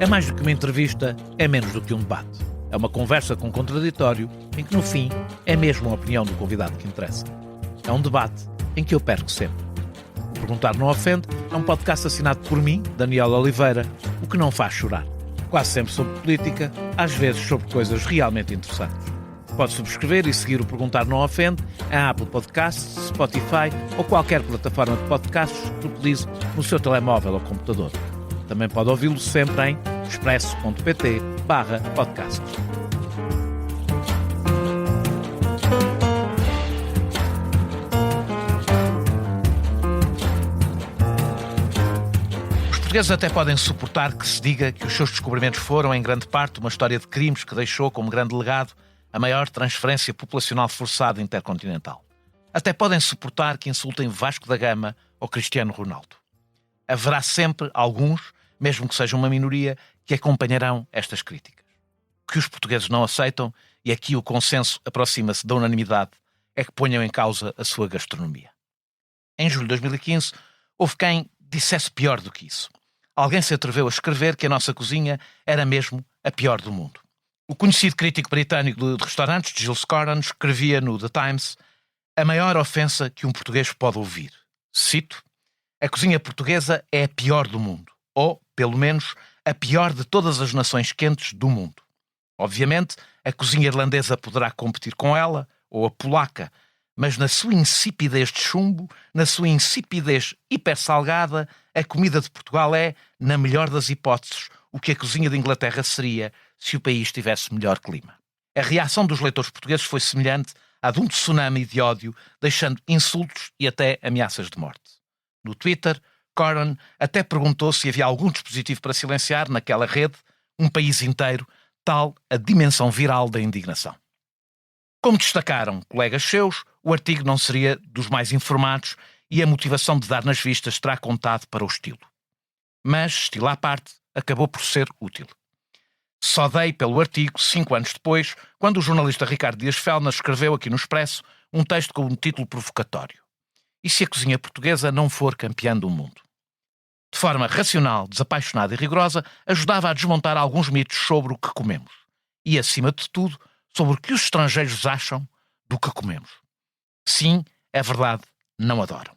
É mais do que uma entrevista, é menos do que um debate. É uma conversa com contraditório, em que no fim é mesmo a opinião do convidado que interessa. É um debate em que eu perco sempre. O Perguntar Não Ofende é um podcast assinado por mim, Daniel Oliveira, o que não faz chorar. Quase sempre sobre política, às vezes sobre coisas realmente interessantes. Pode subscrever e seguir o Perguntar Não Ofende em Apple Podcasts, Spotify ou qualquer plataforma de podcasts que utilize no seu telemóvel ou computador. Também pode ouvi-lo sempre em expresso.pt/podcasts. Os portugueses até podem suportar que se diga que os seus descobrimentos foram, em grande parte, uma história de crimes que deixou como grande legado a maior transferência populacional forçada intercontinental. Até podem suportar que insultem Vasco da Gama ou Cristiano Ronaldo. Haverá sempre alguns, mesmo que seja uma minoria, que acompanharão estas críticas. O que os portugueses não aceitam, e aqui o consenso aproxima-se da unanimidade, é que ponham em causa a sua gastronomia. Em julho de 2015, houve quem dissesse pior do que isso. Alguém se atreveu a escrever que a nossa cozinha era mesmo a pior do mundo. O conhecido crítico britânico de restaurantes, Giles Coren, escrevia no The Times: a maior ofensa que um português pode ouvir. Cito: a cozinha portuguesa é a pior do mundo. Ou, pelo menos, a pior de todas as nações quentes do mundo. Obviamente, a cozinha irlandesa poderá competir com ela, ou a polaca, mas na sua insipidez de chumbo, na sua insipidez hipersalgada, a comida de Portugal é, na melhor das hipóteses, o que a cozinha de Inglaterra seria se o país tivesse melhor clima. A reação dos leitores portugueses foi semelhante à de um tsunami de ódio, deixando insultos e até ameaças de morte. No Twitter, Coren até perguntou se havia algum dispositivo para silenciar naquela rede um país inteiro, tal a dimensão viral da indignação. Como destacaram colegas seus, o artigo não seria dos mais informados e a motivação de dar nas vistas terá contado para o estilo. Mas, estilo à parte, acabou por ser útil. Só dei pelo artigo 5 anos depois, quando o jornalista Ricardo Dias Fellner escreveu aqui no Expresso um texto com um título provocatório: e se a cozinha portuguesa não for campeã do mundo? De forma racional, desapaixonada e rigorosa, ajudava a desmontar alguns mitos sobre o que comemos. E, acima de tudo, sobre o que os estrangeiros acham do que comemos. Sim, é verdade, não adoram.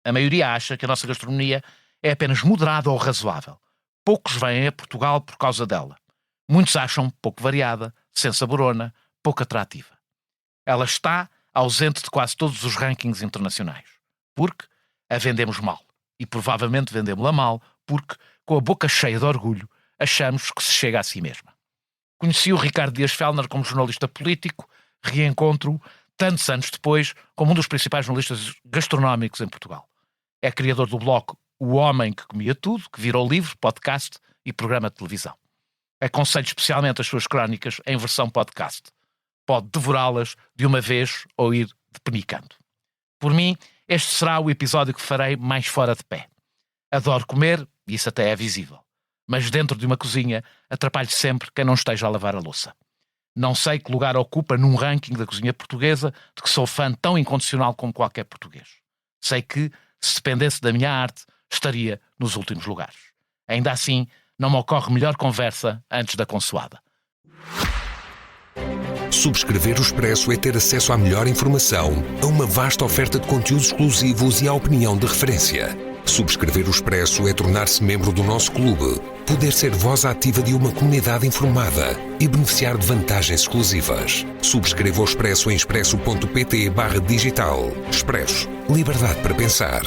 A maioria acha que a nossa gastronomia é apenas moderada ou razoável. Poucos vêm a Portugal por causa dela. Muitos acham pouco variada, sem saborona, pouco atrativa. Ela está ausente de quase todos os rankings internacionais. Porque a vendemos mal. E provavelmente vendemos-la mal porque, com a boca cheia de orgulho, achamos que se chega a si mesma. Conheci o Ricardo Dias Fellner como jornalista político, reencontro-o tantos anos depois como um dos principais jornalistas gastronómicos em Portugal. É criador do blog O Homem que Comia Tudo, que virou livro, podcast e programa de televisão. Aconselho especialmente as suas crónicas em versão podcast. Pode devorá-las de uma vez ou ir depenicando. Por mim, este será o episódio que farei mais fora de pé. Adoro comer, e isso até é visível. Mas dentro de uma cozinha, atrapalho sempre quem não esteja a lavar a louça. Não sei que lugar ocupa num ranking da cozinha portuguesa, de que sou fã tão incondicional como qualquer português. Sei que, se dependesse da minha arte, estaria nos últimos lugares. Ainda assim, não me ocorre melhor conversa antes da consoada. Subscrever o Expresso é ter acesso à melhor informação, a uma vasta oferta de conteúdos exclusivos e à opinião de referência. Subscrever o Expresso é tornar-se membro do nosso clube, poder ser voz ativa de uma comunidade informada e beneficiar de vantagens exclusivas. Subscreva o Expresso em expresso.pt/digital. Expresso. Liberdade para pensar.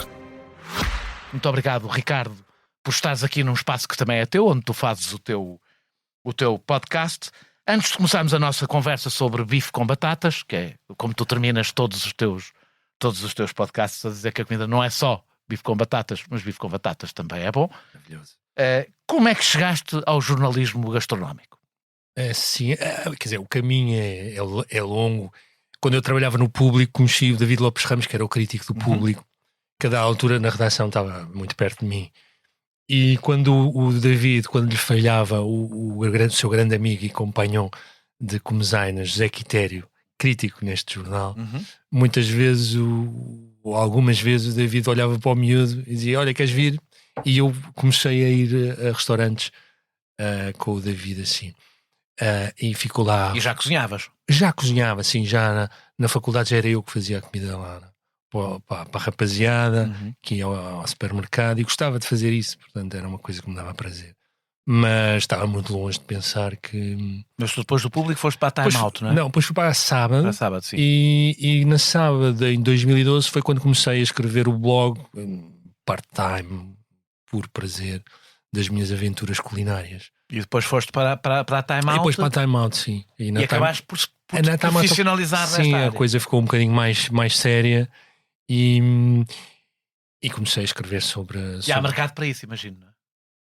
Muito obrigado, Ricardo, por estares aqui num espaço que também é teu, onde tu fazes o teu podcast. Antes de começarmos a nossa conversa sobre bife com batatas, que é como tu terminas todos os teus podcasts a dizer que a comida não é só bife com batatas, mas bife com batatas também é bom. Maravilhoso. Como é que chegaste ao jornalismo gastronómico? Sim, quer dizer, o caminho é longo. Quando eu trabalhava no Público, conheci o David Lopes Ramos, que era o crítico do Público, que a da altura na redação estava muito perto de mim. E quando o David, quando lhe falhava o seu grande amigo e companhão de comezainas, José Quitério, crítico neste jornal, muitas vezes, ou algumas vezes, o David olhava para o miúdo e dizia: olha, queres vir? E eu comecei a ir a restaurantes com o David, assim. E ficou lá. E já cozinhavas? Já cozinhava, assim, já na faculdade já era eu que fazia a comida lá, né? Para a rapaziada, que ia ao supermercado, e gostava de fazer isso, portanto era uma coisa que me dava prazer. Mas estava muito longe de pensar que... Mas tu depois do público foste para a Time Out, não é? Não, depois fui para a Sábado. Para a Sábado, sim. E na Sábado, em 2012, foi quando comecei a escrever o blog, part-time, por prazer, das minhas aventuras culinárias. E depois foste para a Time Out? E depois para a Time Out, sim. E acabaste por profissionalizar nesta área. Sim, área. A coisa ficou um bocadinho mais séria e comecei a escrever sobre... E há mercado para isso, imagino, não é?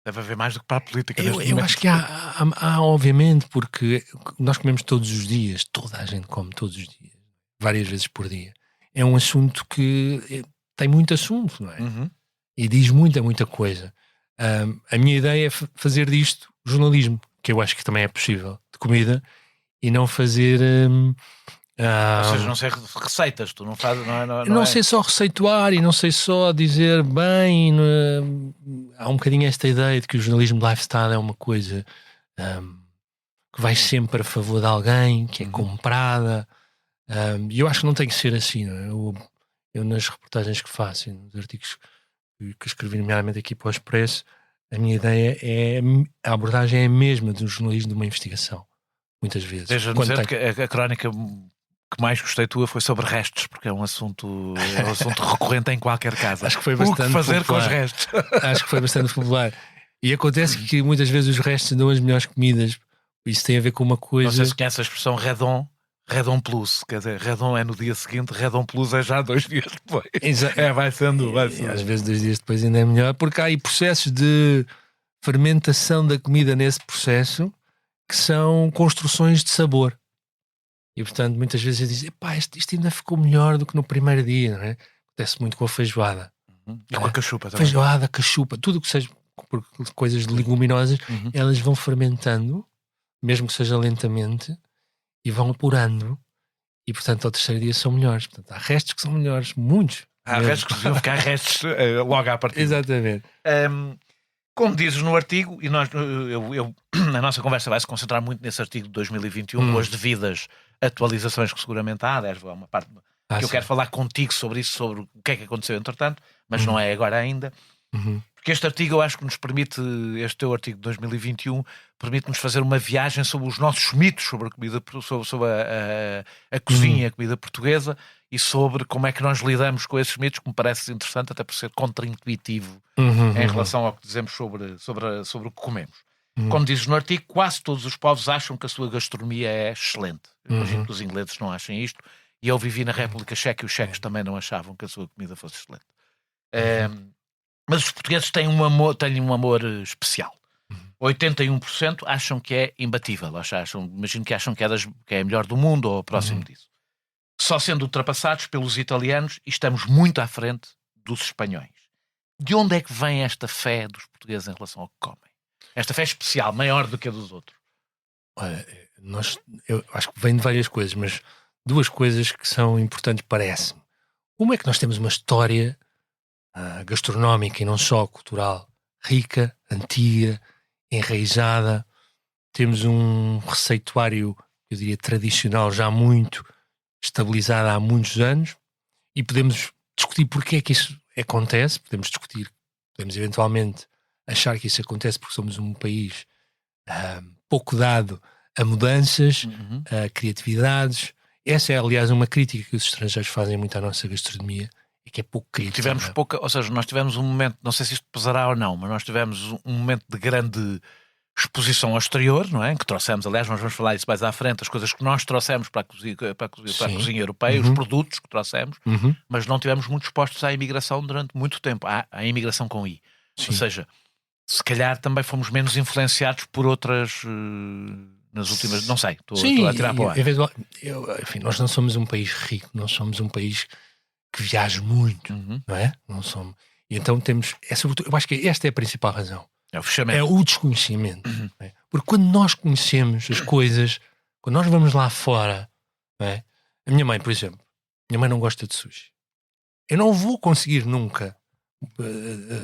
Deve haver mais do que para a política. Eu acho que há, obviamente, porque nós comemos todos os dias, toda a gente come todos os dias, várias vezes por dia. É um assunto que tem muito assunto, não é? E diz muita coisa. A minha ideia é fazer disto jornalismo, que eu acho que também é possível, de comida, e não fazer... ou seja, não sei receitas, tu não fazes... Não sei só receituar e não sei só dizer bem... há um bocadinho esta ideia de que o jornalismo de lifestyle é uma coisa que vai sempre a favor de alguém, que é comprada, e eu acho que não tem que ser assim, não é? Eu nas reportagens que faço, nos artigos que escrevi nomeadamente aqui para o Expresso, a minha ideia a abordagem é a mesma do jornalismo de uma investigação, muitas vezes. Deixa-me dizer que a crónica que mais gostei tua foi sobre restos, porque é um assunto recorrente em qualquer casa. Acho que foi bastante o que fazer popular. Com os restos. Acho que foi bastante popular. E acontece que muitas vezes os restos dão as melhores comidas. Isso tem a ver com uma coisa... Não sei se conhece a expressão Redon Plus, quer dizer, Redon é no dia seguinte, Redon Plus é já 2 dias depois. Vai sendo. E às vezes 2 dias depois ainda é melhor, porque há aí processos de fermentação da comida nesse processo que são construções de sabor. E portanto muitas vezes eu digo, isto ainda ficou melhor do que no primeiro dia, não é? Acontece muito com a feijoada. E com a cachupa também. Feijoada, cachupa, tudo o que seja por coisas leguminosas, elas vão fermentando, mesmo que seja lentamente, e vão apurando, e portanto ao terceiro dia são melhores. Portanto, há restos que são melhores, muitos. Há restos que deviam ficar restos logo à partida. Exatamente. Como dizes no artigo, e a nossa conversa vai se concentrar muito nesse artigo de 2021, com as devidas atualizações que seguramente há, é uma parte que eu quero falar contigo sobre isso, sobre o que é que aconteceu entretanto, mas não é agora ainda. Porque este artigo eu acho que nos permite, este teu artigo de 2021, permite-nos fazer uma viagem sobre os nossos mitos sobre a comida, sobre a cozinha, a comida portuguesa, e sobre como é que nós lidamos com esses mitos, que me parece interessante, até por ser contra-intuitivo em relação ao que dizemos sobre o que comemos. Como dizes no artigo, quase todos os povos acham que a sua gastronomia é excelente. Eu imagino que os ingleses não achem isto, e eu vivi na República Checa e os checos também não achavam que a sua comida fosse excelente. Mas os portugueses têm um amor especial. 81% acham que é imbatível. Imagino que acham que é a melhor do mundo ou próximo disso. Só sendo ultrapassados pelos italianos, e estamos muito à frente dos espanhóis. De onde é que vem esta fé dos portugueses em relação ao que comem? Esta fé especial, maior do que a dos outros? Olha, eu acho que vem de várias coisas, mas 2 coisas que são importantes, parece-me. Uma é que nós temos uma história gastronómica e não só cultural, rica, antiga, enraizada. Temos um receituário, eu diria, tradicional, já muito estabilizado há muitos anos, e podemos discutir porque é que isso acontece, podemos eventualmente achar que isso acontece porque somos um país pouco dado a mudanças, a criatividades. Essa é, aliás, uma crítica que os estrangeiros fazem muito à nossa gastronomia, é que é pouco crítica. Nós tivemos um momento, não sei se isto pesará ou não, mas nós tivemos um momento de grande exposição ao exterior, não é? Que trouxemos, aliás, nós vamos falar isso mais à frente, as coisas que nós trouxemos para a cozinha europeia, os produtos que trouxemos, mas não tivemos muito expostos à imigração durante muito tempo, à imigração com I. Sim. Ou seja, se calhar também fomos menos influenciados por outras... nas últimas, não sei, estou a tirar para o ar. Enfim, nós não somos um país rico, nós somos um país que viaja muito, não é? Não somos. E então temos, eu acho que esta é a principal razão. É o fechamento. É o desconhecimento. Não é? Porque quando nós conhecemos as coisas, quando nós vamos lá fora, não é? A minha mãe, por exemplo, minha mãe não gosta de sushi. Eu não vou conseguir nunca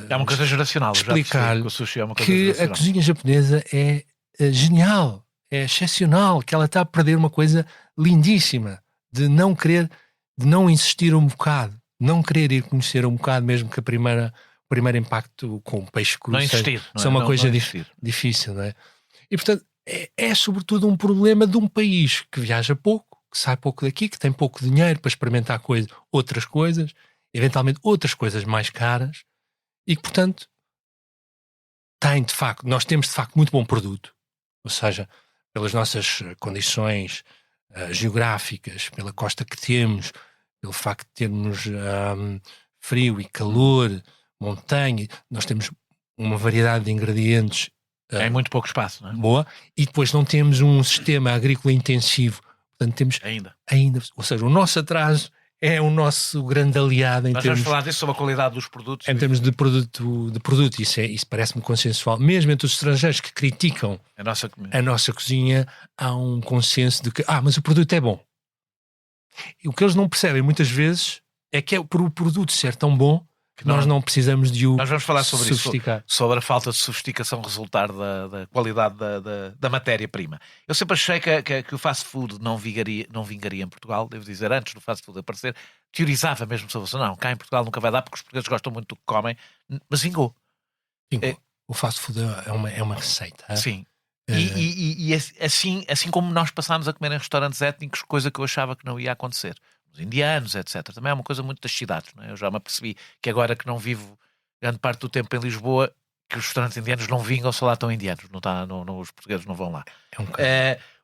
É uma coisa geracional. Explicar-lhe que o sushi é uma coisa que geracional. a cozinha japonesa é genial, é excepcional, que ela está a perder uma coisa lindíssima, de não insistir um bocado, não querer ir conhecer um bocado, mesmo que o primeiro impacto com o peixe cru Não insistir, seja uma coisa difícil, não é? E portanto é sobretudo um problema de um país que viaja pouco, que sai pouco daqui, que tem pouco dinheiro para experimentar outras coisas, eventualmente outras coisas mais caras, e que portanto nós temos de facto muito bom produto, ou seja, pelas nossas condições geográficas, pela costa que temos, pelo facto de termos frio e calor, montanha, nós temos uma variedade de ingredientes em muito pouco espaço, não é? Boa, e depois não temos um sistema agrícola intensivo, portanto temos ainda, ou seja, o nosso atraso é o nosso grande aliado Nós vamos falar disso, sobre a qualidade dos produtos. Em termos de produto, isso parece-me consensual. Mesmo entre os estrangeiros que criticam a nossa cozinha, há um consenso de que, mas o produto é bom. E o que eles não percebem muitas vezes é que por o produto ser tão bom, que nós não precisamos de Nós vamos falar sobre sofisticar. Isso, sobre a falta de sofisticação resultar da qualidade da matéria-prima. Eu sempre achei que o fast food não vingaria em Portugal, devo dizer, antes do fast food aparecer, teorizava mesmo sobre isso. Não, cá em Portugal nunca vai dar porque os portugueses gostam muito do que comem, mas vingou. O fast food é uma receita. Sim. E assim como nós passámos a comer em restaurantes étnicos, coisa que eu achava que não ia acontecer. Os indianos, etc. Também é uma coisa muito das cidades, não é? Eu já me apercebi que agora que não vivo grande parte do tempo em Lisboa, que os restaurantes indianos não vingam, só lá estão indianos, os portugueses não vão lá.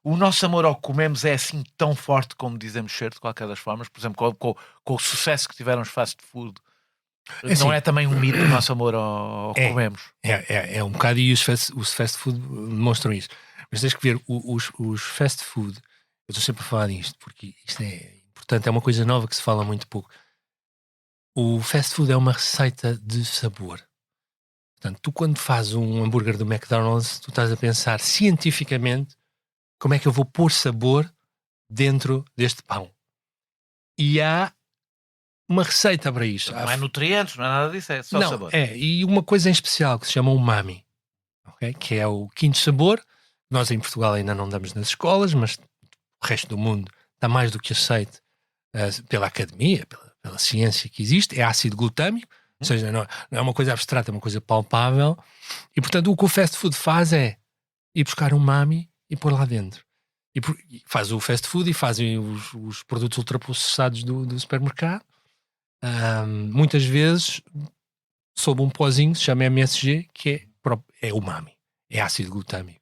O nosso amor ao que comemos é assim tão forte como dizemos ser, de qualquer das formas. Por exemplo, com o sucesso que tiveram os fast food, não é também um mito o nosso amor ao que comemos? É um bocado, e os fast food demonstram isso. Mas tens que ver, os fast food, eu estou sempre a falar disto, porque isto é importante, é uma coisa nova que se fala muito pouco. O fast food é uma receita de sabor. Portanto, tu quando fazes um hambúrguer do McDonald's, tu estás a pensar cientificamente como é que eu vou pôr sabor dentro deste pão. E há uma receita para isto. Não é nutrientes, não é nada disso, é só sabor. E uma coisa em especial que se chama umami, okay? Que é o quinto sabor. Nós em Portugal ainda não damos nas escolas, mas o resto do mundo está mais do que aceito pela academia, pela ciência que existe. É ácido glutâmico, ou seja, não é uma coisa abstrata, é uma coisa palpável. E portanto o que o fast food faz é ir buscar umami e pôr lá dentro. E faz o fast food e fazem os produtos ultraprocessados do supermercado. Muitas vezes sob um pozinho que se chama MSG, que é umami, é ácido glutâmico.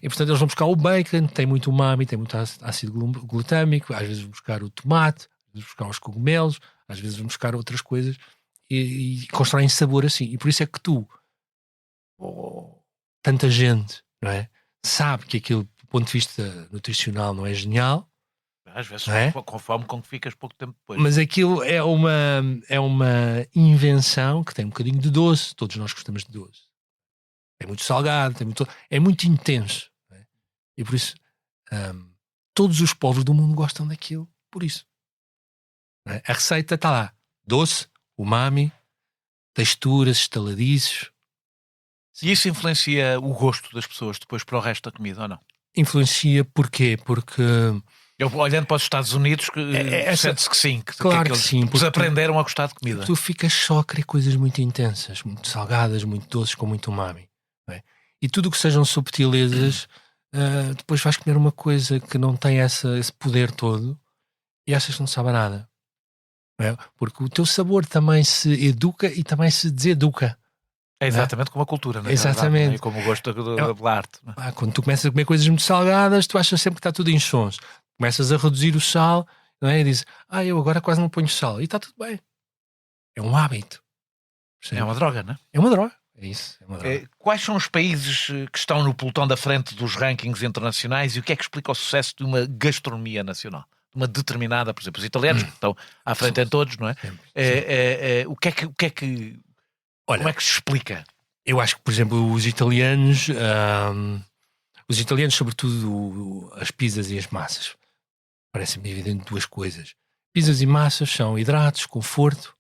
E portanto eles vão buscar o bacon, tem muito umami, tem muito ácido glutâmico, às vezes vão buscar o tomate, às vezes vão buscar os cogumelos, às vezes vão buscar outras coisas e constroem sabor assim. E por isso é que tanta gente, não é, sabe que aquilo do ponto de vista nutricional não é genial. Às vezes com fome com que ficas pouco tempo depois. Mas aquilo é uma invenção que tem um bocadinho de doce. Todos nós gostamos de doce. É muito salgado, é muito intenso. Não é? E por isso todos os povos do mundo gostam daquilo. Por isso. Não é? A receita está lá. Doce, umami, texturas, estaladiços. E isso influencia o gosto das pessoas depois para o resto da comida ou não? Influencia porquê? Porque... Eu, olhando para os Estados Unidos, sente-se que sim. Claro que sim. Porque aprenderam a gostar de comida. Tu ficas só a querer coisas muito intensas, muito salgadas, muito doces, com muito umami. Não é? E tudo o que sejam subtilezas, depois vais comer uma coisa que não tem esse poder todo e achas que não sabe a nada. Não é? Porque o teu sabor também se educa e também se deseduca. É exatamente como a cultura, não é? Exatamente. E como o gosto da arte. Não é? Quando tu começas a comer coisas muito salgadas, tu achas sempre que está tudo em sons. Começas a reduzir o sal, não é? E dizes, eu agora quase não ponho sal. E está tudo bem. É um hábito. Percebes? É uma droga, não é? É uma droga. É isso. É uma droga. Quais são os países que estão no pelotão da frente dos rankings internacionais e o que é que explica o sucesso de uma gastronomia nacional? De uma determinada, por exemplo, os italianos que estão à frente em todos, não é? O que é que... Olha, como é que se explica? Eu acho que, por exemplo, os italianos, sobretudo as pizzas e as massas, parece-me evidente duas coisas. Pizzas e massas são hidratos, conforto,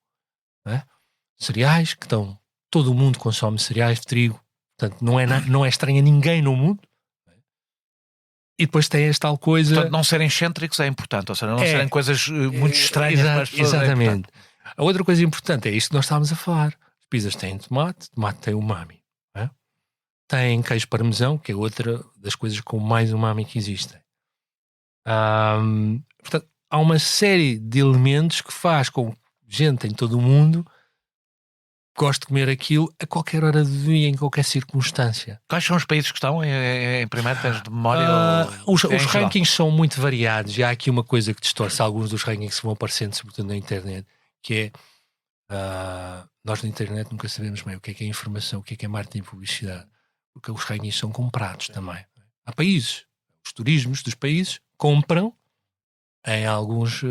não é? Ou cereais, que estão... Todo o mundo consome cereais de trigo, portanto não é estranho a ninguém no mundo. E depois tem esta tal coisa... Portanto, não serem excêntricos é importante, ou seja, não serem coisas muito estranhas para as pessoas. Exatamente. A outra coisa importante é isto que nós estávamos a falar. As pizzas têm tomate tem umami. Não é? Tem queijo parmesão, que é outra das coisas com mais umami que existem. Portanto, há uma série de elementos que faz com que gente em todo o mundo goste de comer aquilo a qualquer hora do dia, em qualquer circunstância. Quais são os países que estão em primeiro? Tens de memória? Os rankings são muito variados. E há aqui uma coisa que distorce alguns dos rankings que vão aparecendo, sobretudo na internet, que é nós na internet nunca sabemos bem o que é informação, o que é marketing e publicidade, porque os rankings são comprados também. Há países, os turismos dos países compram em alguns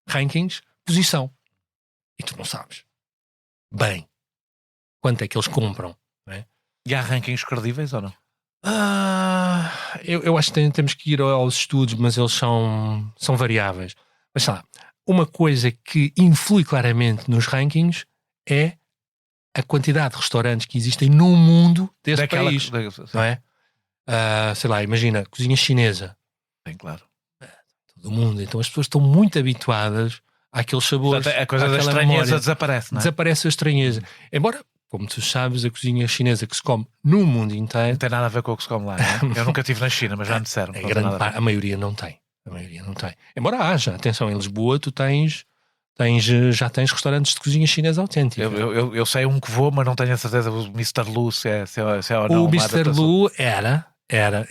rankings posição. E tu não sabes bem quanto é que eles compram, não é? E há rankings credíveis ou não? Eu acho que temos que ir aos estudos, mas eles são variáveis. Mas sei lá, uma coisa que influi claramente nos rankings é a quantidade de restaurantes que existem no mundo desse país, não é? Sei lá, imagina, cozinha chinesa. Bem, claro. Todo o mundo. Então as pessoas estão muito habituadas àqueles sabores. Portanto, a coisa da estranheza memória. Desaparece, não é? Desaparece a estranheza. Embora, como tu sabes, a cozinha chinesa que se come no mundo inteiro... Não tem nada a ver com o que se come lá, não é? Eu nunca estive na China, mas já me disseram. A maioria não tem. Embora haja. Atenção, em Lisboa tu já tens restaurantes de cozinha chinesa autêntica. Eu sei um que vou, mas não tenho a certeza o Mr. Lu se é ou não. O Mr. Lu era.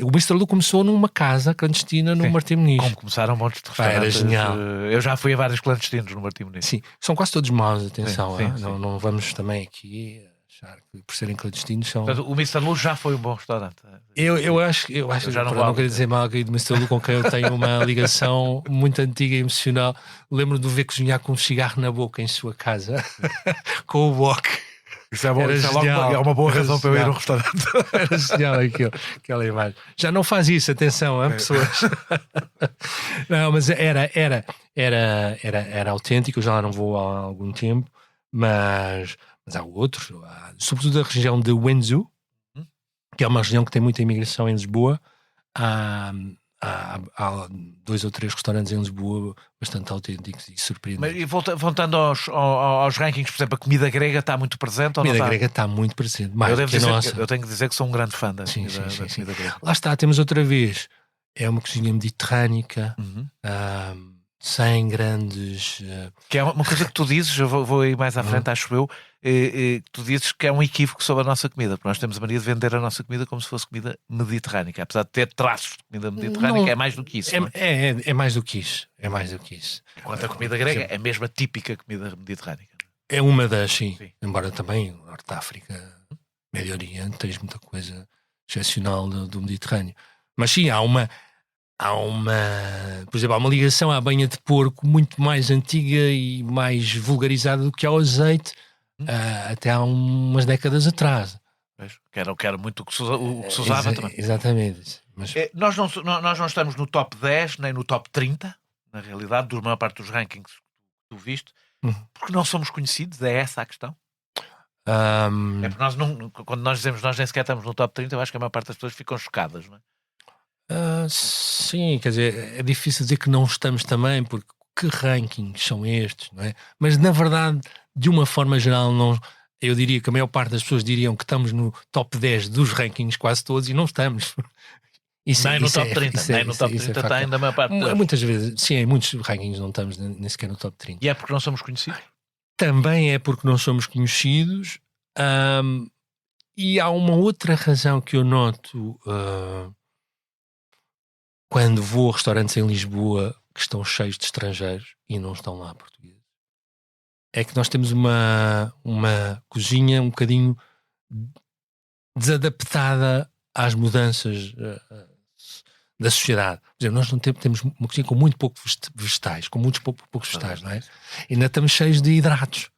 O Mr. Lu começou numa casa clandestina no Martim Muniz. Como começaram montes de restaurantes. Era genial. Eu já fui a vários clandestinos no Martim Muniz. Sim, são quase todos maus, atenção. Sim. Não vamos também aqui achar que por serem clandestinos são... Portanto, o Mr. Lu já foi um bom restaurante. Eu acho já não queria dizer mal aqui do Mr. Lu, com quem eu tenho uma ligação muito antiga e emocional. Lembro de o ver cozinhar com um cigarro na boca em sua casa, com o wok. Isso é uma boa razão para eu ir a um restaurante. Era genial aquela imagem. Já não faz isso, atenção, pessoas. Não, mas era autêntico. Eu já lá não vou há algum tempo, mas há outros, sobretudo da região de Wenzhou, que é uma região que tem muita imigração em Lisboa. Há 2 ou 3 restaurantes em Lisboa bastante autênticos e surpreendentes. E voltando aos rankings, por exemplo, a comida grega está muito presente ou não está? A comida grega está muito presente. Eu tenho que dizer que sou um grande fã da comida grega. Lá está, temos outra vez. É uma cozinha mediterrânica, sem grandes... Que é uma coisa que tu dizes, eu vou ir mais à frente, acho eu, tu dizes que é um equívoco sobre a nossa comida, porque nós temos a mania de vender a nossa comida como se fosse comida mediterrânica, apesar de ter traços de comida mediterrânica, é mais do que isso. É mais do que isso. Enquanto a comida grega é mesmo a típica comida mediterrânica. É uma das, sim. Embora também Norte de África, Médio Oriente, tens muita coisa excepcional do Mediterrâneo. Mas sim, por exemplo, há uma ligação à banha de porco muito mais antiga e mais vulgarizada do que ao azeite, até há umas décadas atrás. Que era muito o que se usava também. Exatamente. Mas... Nós não estamos no top 10, nem no top 30, na realidade, da maior parte dos rankings que tu viste, porque não somos conhecidos, é essa a questão? É porque quando nós dizemos nós nem sequer estamos no top 30, eu acho que a maior parte das pessoas ficam chocadas, não é? Sim, quer dizer, é difícil dizer que não estamos também, porque que rankings são estes, não é? Mas na verdade, de uma forma geral, eu diria que a maior parte das pessoas diriam que estamos no top 10 dos rankings quase todos e não estamos. Nem no top 30, nem no top 30 está ainda a maior parte. Muitas vezes, sim, em muitos rankings não estamos nem sequer no top 30. E é porque não somos conhecidos? Também é porque não somos conhecidos, e há uma outra razão que eu noto quando vou a restaurantes em Lisboa que estão cheios de estrangeiros e não estão lá portugueses, é que nós temos uma cozinha um bocadinho desadaptada às mudanças da sociedade. Por exemplo, nós não temos uma cozinha com muito poucos vegetais, não é? E ainda estamos cheios de hidratos.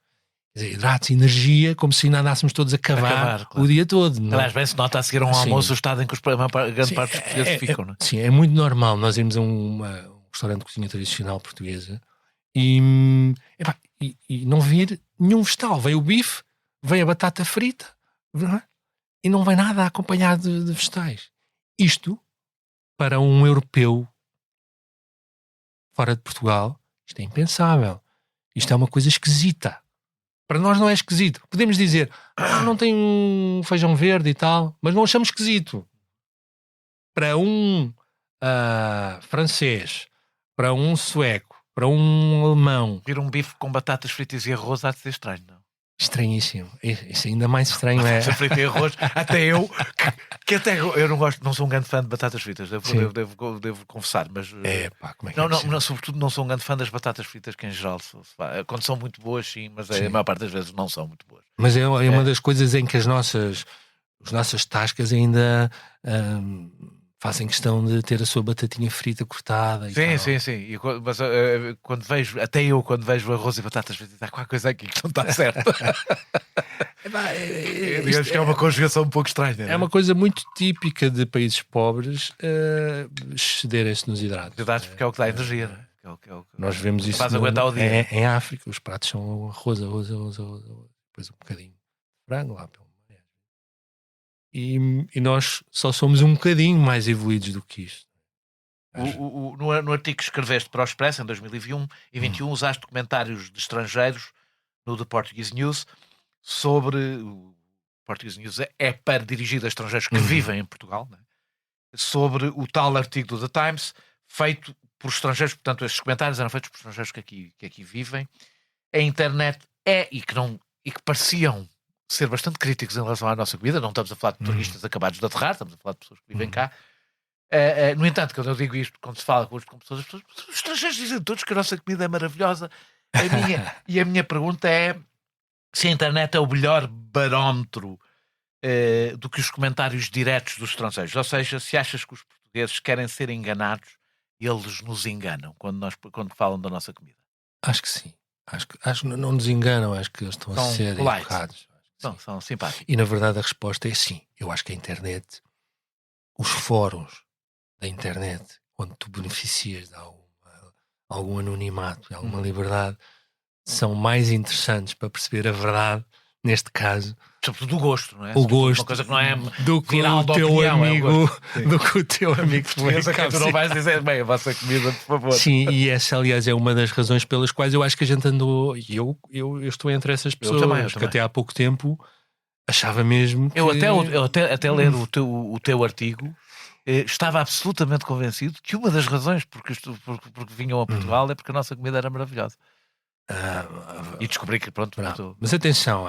Quer dizer, hidratos, energia, como se ainda andássemos todos a cavar claro. O dia todo. Aliás, bem se nota a seguir um almoço o estado em que grande parte dos portugueses ficam, não é? Sim, é muito normal. Nós irmos a um restaurante de cozinha tradicional portuguesa e e não vir nenhum vegetal. Vem o bife, vem a batata frita, não é? E não vem nada acompanhado de vegetais. Isto, para um europeu fora de Portugal, isto é impensável. Isto é uma coisa esquisita. Para nós não é esquisito. Podemos dizer, não tem um feijão verde e tal, mas não achamos esquisito. Para um francês, para um sueco, para um alemão... Vir um bife com batatas fritas e arroz há de ser estranho, não? Estranhíssimo. Isso ainda mais estranho é... Batatas fritas e arroz, até eu, que até eu não gosto, não sou um grande fã de batatas fritas, devo confessar, mas... como é que não, sobretudo não sou um grande fã das batatas fritas, que em geral, quando são muito boas, sim, mas a maior parte das vezes não são muito boas. Mas é uma das coisas em que as nossas tascas ainda fazem questão de ter a sua batatinha frita cortada. Sim. Mas quando vejo arroz e batatas fritas, há qualquer coisa aqui que não está certo. Digamos que é uma conjugação um pouco estranha. É uma coisa muito típica de países pobres excederem-se nos hidratos. Porque é o que dá energia, não é? Nós vemos isso em África. Os pratos são arroz, depois um bocadinho de frango lá pelo meio. E nós só somos um bocadinho mais evoluídos do que isto. No artigo que escreveste para o Expresso em 2021 e 2021 usaste documentários de estrangeiros no The Portuguese News sobre... O Portuguese News é para dirigido a estrangeiros que vivem em Portugal, né? Sobre o tal artigo do The Times feito por estrangeiros. Portanto, estes comentários eram feitos por estrangeiros que aqui vivem. A internet e que pareciam ser bastante críticos em relação à nossa comida. Não estamos a falar de turistas acabados de aterrar, estamos a falar de pessoas que vivem cá. No entanto, quando eu digo isto, quando se fala com pessoas, os estrangeiros dizem todos que a nossa comida é maravilhosa. A minha pergunta é se a internet é o melhor barómetro do que os comentários diretos dos estrangeiros. Ou seja, se achas que os portugueses querem ser enganados e eles nos enganam quando falam da nossa comida. Acho que sim. Acho que não nos enganam, acho que eles estão a ser educados. São simpáticos. E na verdade a resposta é sim. Eu acho que a internet, os fóruns da internet, onde tu beneficias de algum anonimato, de alguma liberdade, são mais interessantes para perceber a verdade, neste caso. Sobretudo o gosto, não é? O gosto. Uma coisa que não é do que o teu amigo. Do que o teu amigo tu não vais dizer bem a vossa comida, por favor. Sim, e essa, aliás, é uma das razões pelas quais eu acho que a gente andou. E eu estou entre essas pessoas. Eu também. Que até há pouco tempo achava mesmo. Que... Eu até ler o teu artigo. Estava absolutamente convencido que uma das razões porque vinham a Portugal é porque a nossa comida era maravilhosa. E descobri que pronto. Mas atenção,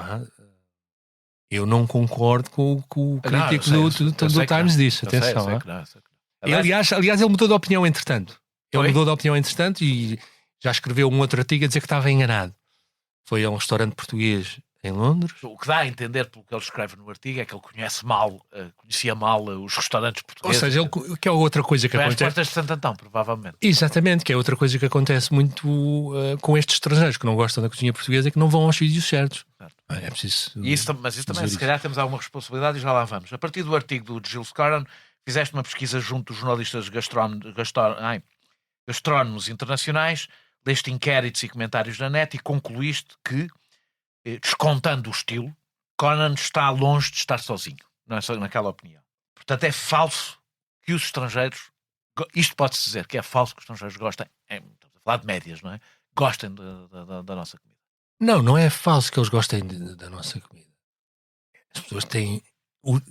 eu não concordo com o crítico do Times disso. Atenção. Aliás, ele mudou de opinião entretanto. E já escreveu um outro artigo a dizer que estava enganado. Foi a um restaurante português em Londres. O que dá a entender pelo que ele escreve no artigo é que ele conhecia mal os restaurantes portugueses. Ou seja, que é outra coisa que acontece. As portas de Santo Antão, provavelmente. Exatamente, que é outra coisa que acontece muito com estes estrangeiros que não gostam da cozinha portuguesa e que não vão aos sítios certos. É preciso. Mas isso também, se calhar, temos alguma responsabilidade e já lá vamos. A partir do artigo do Gilles Corran, fizeste uma pesquisa junto dos jornalistas gastrónomos internacionais, leste inquéritos e comentários na net e concluíste que, descontando o estilo, Conan está longe de estar sozinho, não é só naquela opinião. Portanto, é falso que os estrangeiros, isto pode-se dizer que é falso que os estrangeiros gostem, estamos a falar de médias, não é? Gostem da nossa comida. Não é falso que eles gostem da nossa comida. As pessoas têm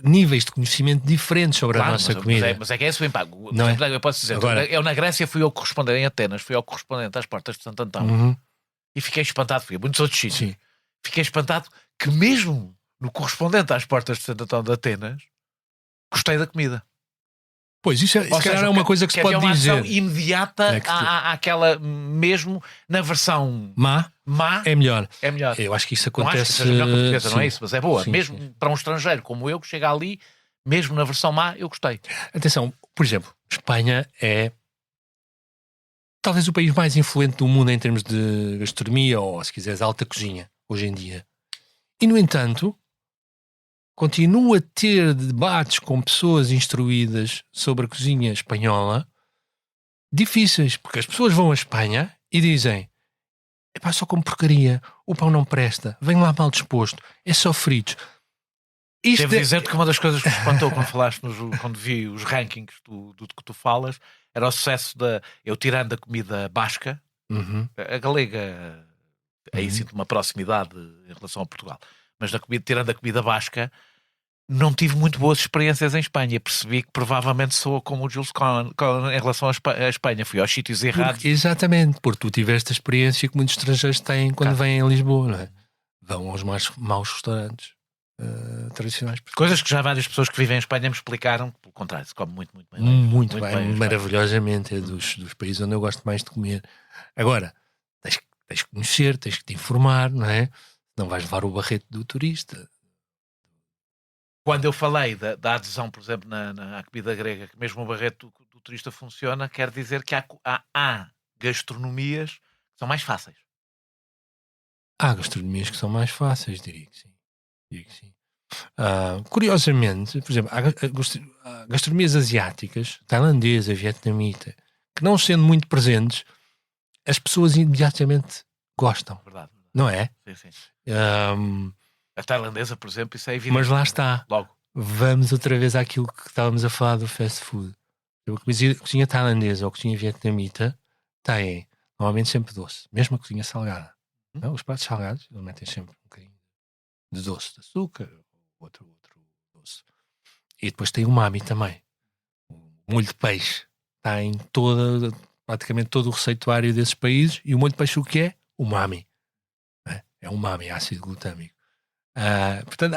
níveis de conhecimento diferentes sobre a nossa comida. Mas é que é esse o impacto. Não é? Eu posso dizer, eu na Grécia fui ao correspondente, em Atenas, fui ao correspondente às portas de Santo Antão e fiquei espantado, fui a muitos outros sítios. Sim. Fiquei espantado que mesmo no correspondente às portas de Santo Antão de Atenas gostei da comida. Pois, isso se calhar é uma coisa que se pode dizer. Uma ação imediata àquela, mesmo na versão má é melhor. É melhor. Eu acho que isso acontece. Não acho que seja melhor que a portuguesa, não é isso? Mas é boa. Sim, mesmo para um estrangeiro como eu, que chega ali, mesmo na versão má, eu gostei. Atenção, por exemplo, Espanha é talvez o país mais influente do mundo em termos de gastronomia ou, se quiseres, alta cozinha, hoje em dia. E, no entanto, continua a ter debates com pessoas instruídas sobre a cozinha espanhola difíceis, porque as pessoas vão à Espanha e dizem: epá, só como porcaria, o pão não presta, vem lá mal disposto, é só fritos. Devo dizer-te que uma das coisas que me espantou quando vi os rankings do que tu falas era o sucesso eu tirando a comida basca, a galega, aí sinto uma proximidade em relação a Portugal, mas tirando a comida basca, não tive muito boas experiências em Espanha. Percebi que provavelmente sou como o Jules Cohen em relação à Espanha. Fui aos sítios errados. Exatamente, porque tu tiveste a experiência que muitos estrangeiros têm quando vêm a Lisboa, não é? Vão aos mais maus restaurantes tradicionais. Coisas que já várias pessoas que vivem em Espanha me explicaram que, pelo contrário, se come muito bem. Muito bem, maravilhosamente. É dos países onde eu gosto mais de comer. Agora, tens que conhecer, tens que te informar, não é? Não vais levar o barrete do turista. Quando eu falei da adesão, por exemplo, na comida grega, que mesmo o barreto do turista funciona, quer dizer que há gastronomias que são mais fáceis. Há gastronomias que são mais fáceis, diria que sim. Curiosamente, por exemplo, há gastronomias asiáticas, tailandesa, vietnamita, que não sendo muito presentes, as pessoas imediatamente gostam. Verdade. Não é? Sim. A tailandesa, por exemplo, isso é evidente. Mas lá está. Logo. Vamos outra vez àquilo que estávamos a falar do fast food. A cozinha tailandesa ou a cozinha vietnamita têm normalmente sempre doce, mesmo a cozinha salgada. Os pratos salgados, eles metem sempre um bocadinho de doce, de açúcar, outro doce. E depois tem o umami também. O molho de peixe está em praticamente todo o receituário desses países. E o molho de peixe o que é? Umami. É umami, ácido glutâmico. Portanto,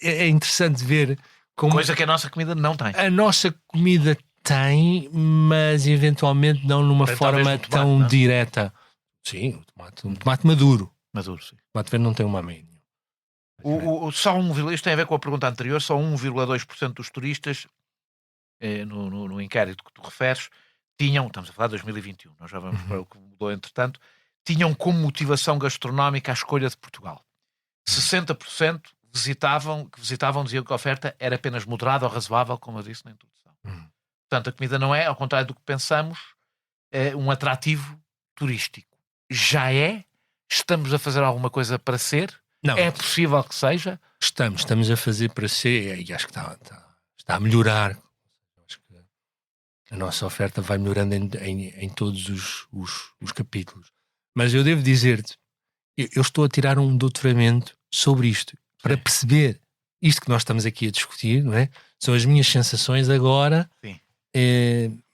é interessante ver como... Coisa que a nossa comida não tem. A nossa comida tem, mas eventualmente não numa forma tão direta. Sim, o tomate maduro. Maduro, sim. O tomate verde não tem umami. Isto tem a ver com a pergunta anterior. Só 1,2% dos turistas no inquérito que tu referes estamos a falar de 2021, nós já vamos para o que mudou entretanto, tinham como motivação gastronómica a escolha de Portugal. 60% que visitavam diziam que a oferta era apenas moderada ou razoável, como eu disse na introdução. Portanto, a comida não é, ao contrário do que pensamos, um atrativo turístico. Já é? Estamos a fazer alguma coisa para ser? Não. É possível que seja? Estamos a fazer para ser, e acho que está a melhorar. Acho que a nossa oferta vai melhorando em todos os capítulos. Mas eu devo dizer-te, eu estou a tirar um doutoramento sobre isto, para perceber isto que nós estamos aqui a discutir, não é? São as minhas sensações agora,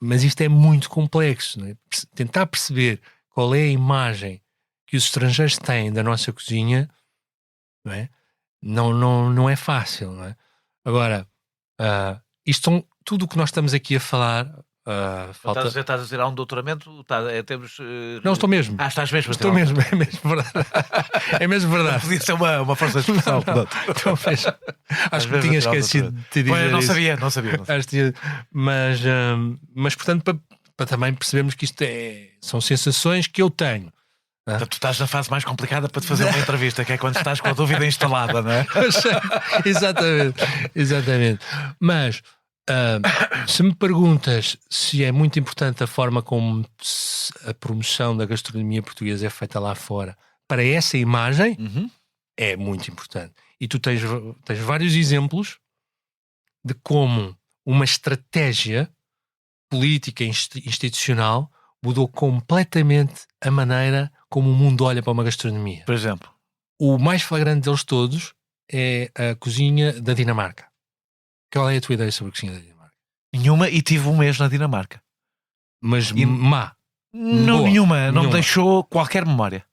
mas isto é muito complexo, não é? Tentar perceber qual é a imagem que os estrangeiros têm da nossa cozinha, não é? Não é fácil, não é? Agora, tudo o que nós estamos aqui a falar... Estás a dizer há um doutoramento? Não, estou mesmo. Estás mesmo. Estou mesmo, é mesmo verdade. É mesmo verdade. Podia ser uma força de expressão. Acho que tinha esquecido de te dizer não isso. Não sabia. Mas portanto, para também percebermos que isto são sensações que eu tenho. Portanto, tu estás na fase mais complicada para te fazer uma entrevista, que é quando estás com a dúvida instalada, não é? Exatamente. Mas... se me perguntas se é muito importante a forma como a promoção da gastronomia portuguesa é feita lá fora para essa imagem, é muito importante. E tu tens vários exemplos de como uma estratégia política institucional mudou completamente a maneira como o mundo olha para uma gastronomia. Por exemplo? O mais flagrante deles todos é a cozinha da Dinamarca. Qual é a tua ideia sobre a cozinha da Dinamarca? Nenhuma, e tive um mês na Dinamarca. Mas má? Não, boa. Nenhuma. Não me deixou qualquer memória.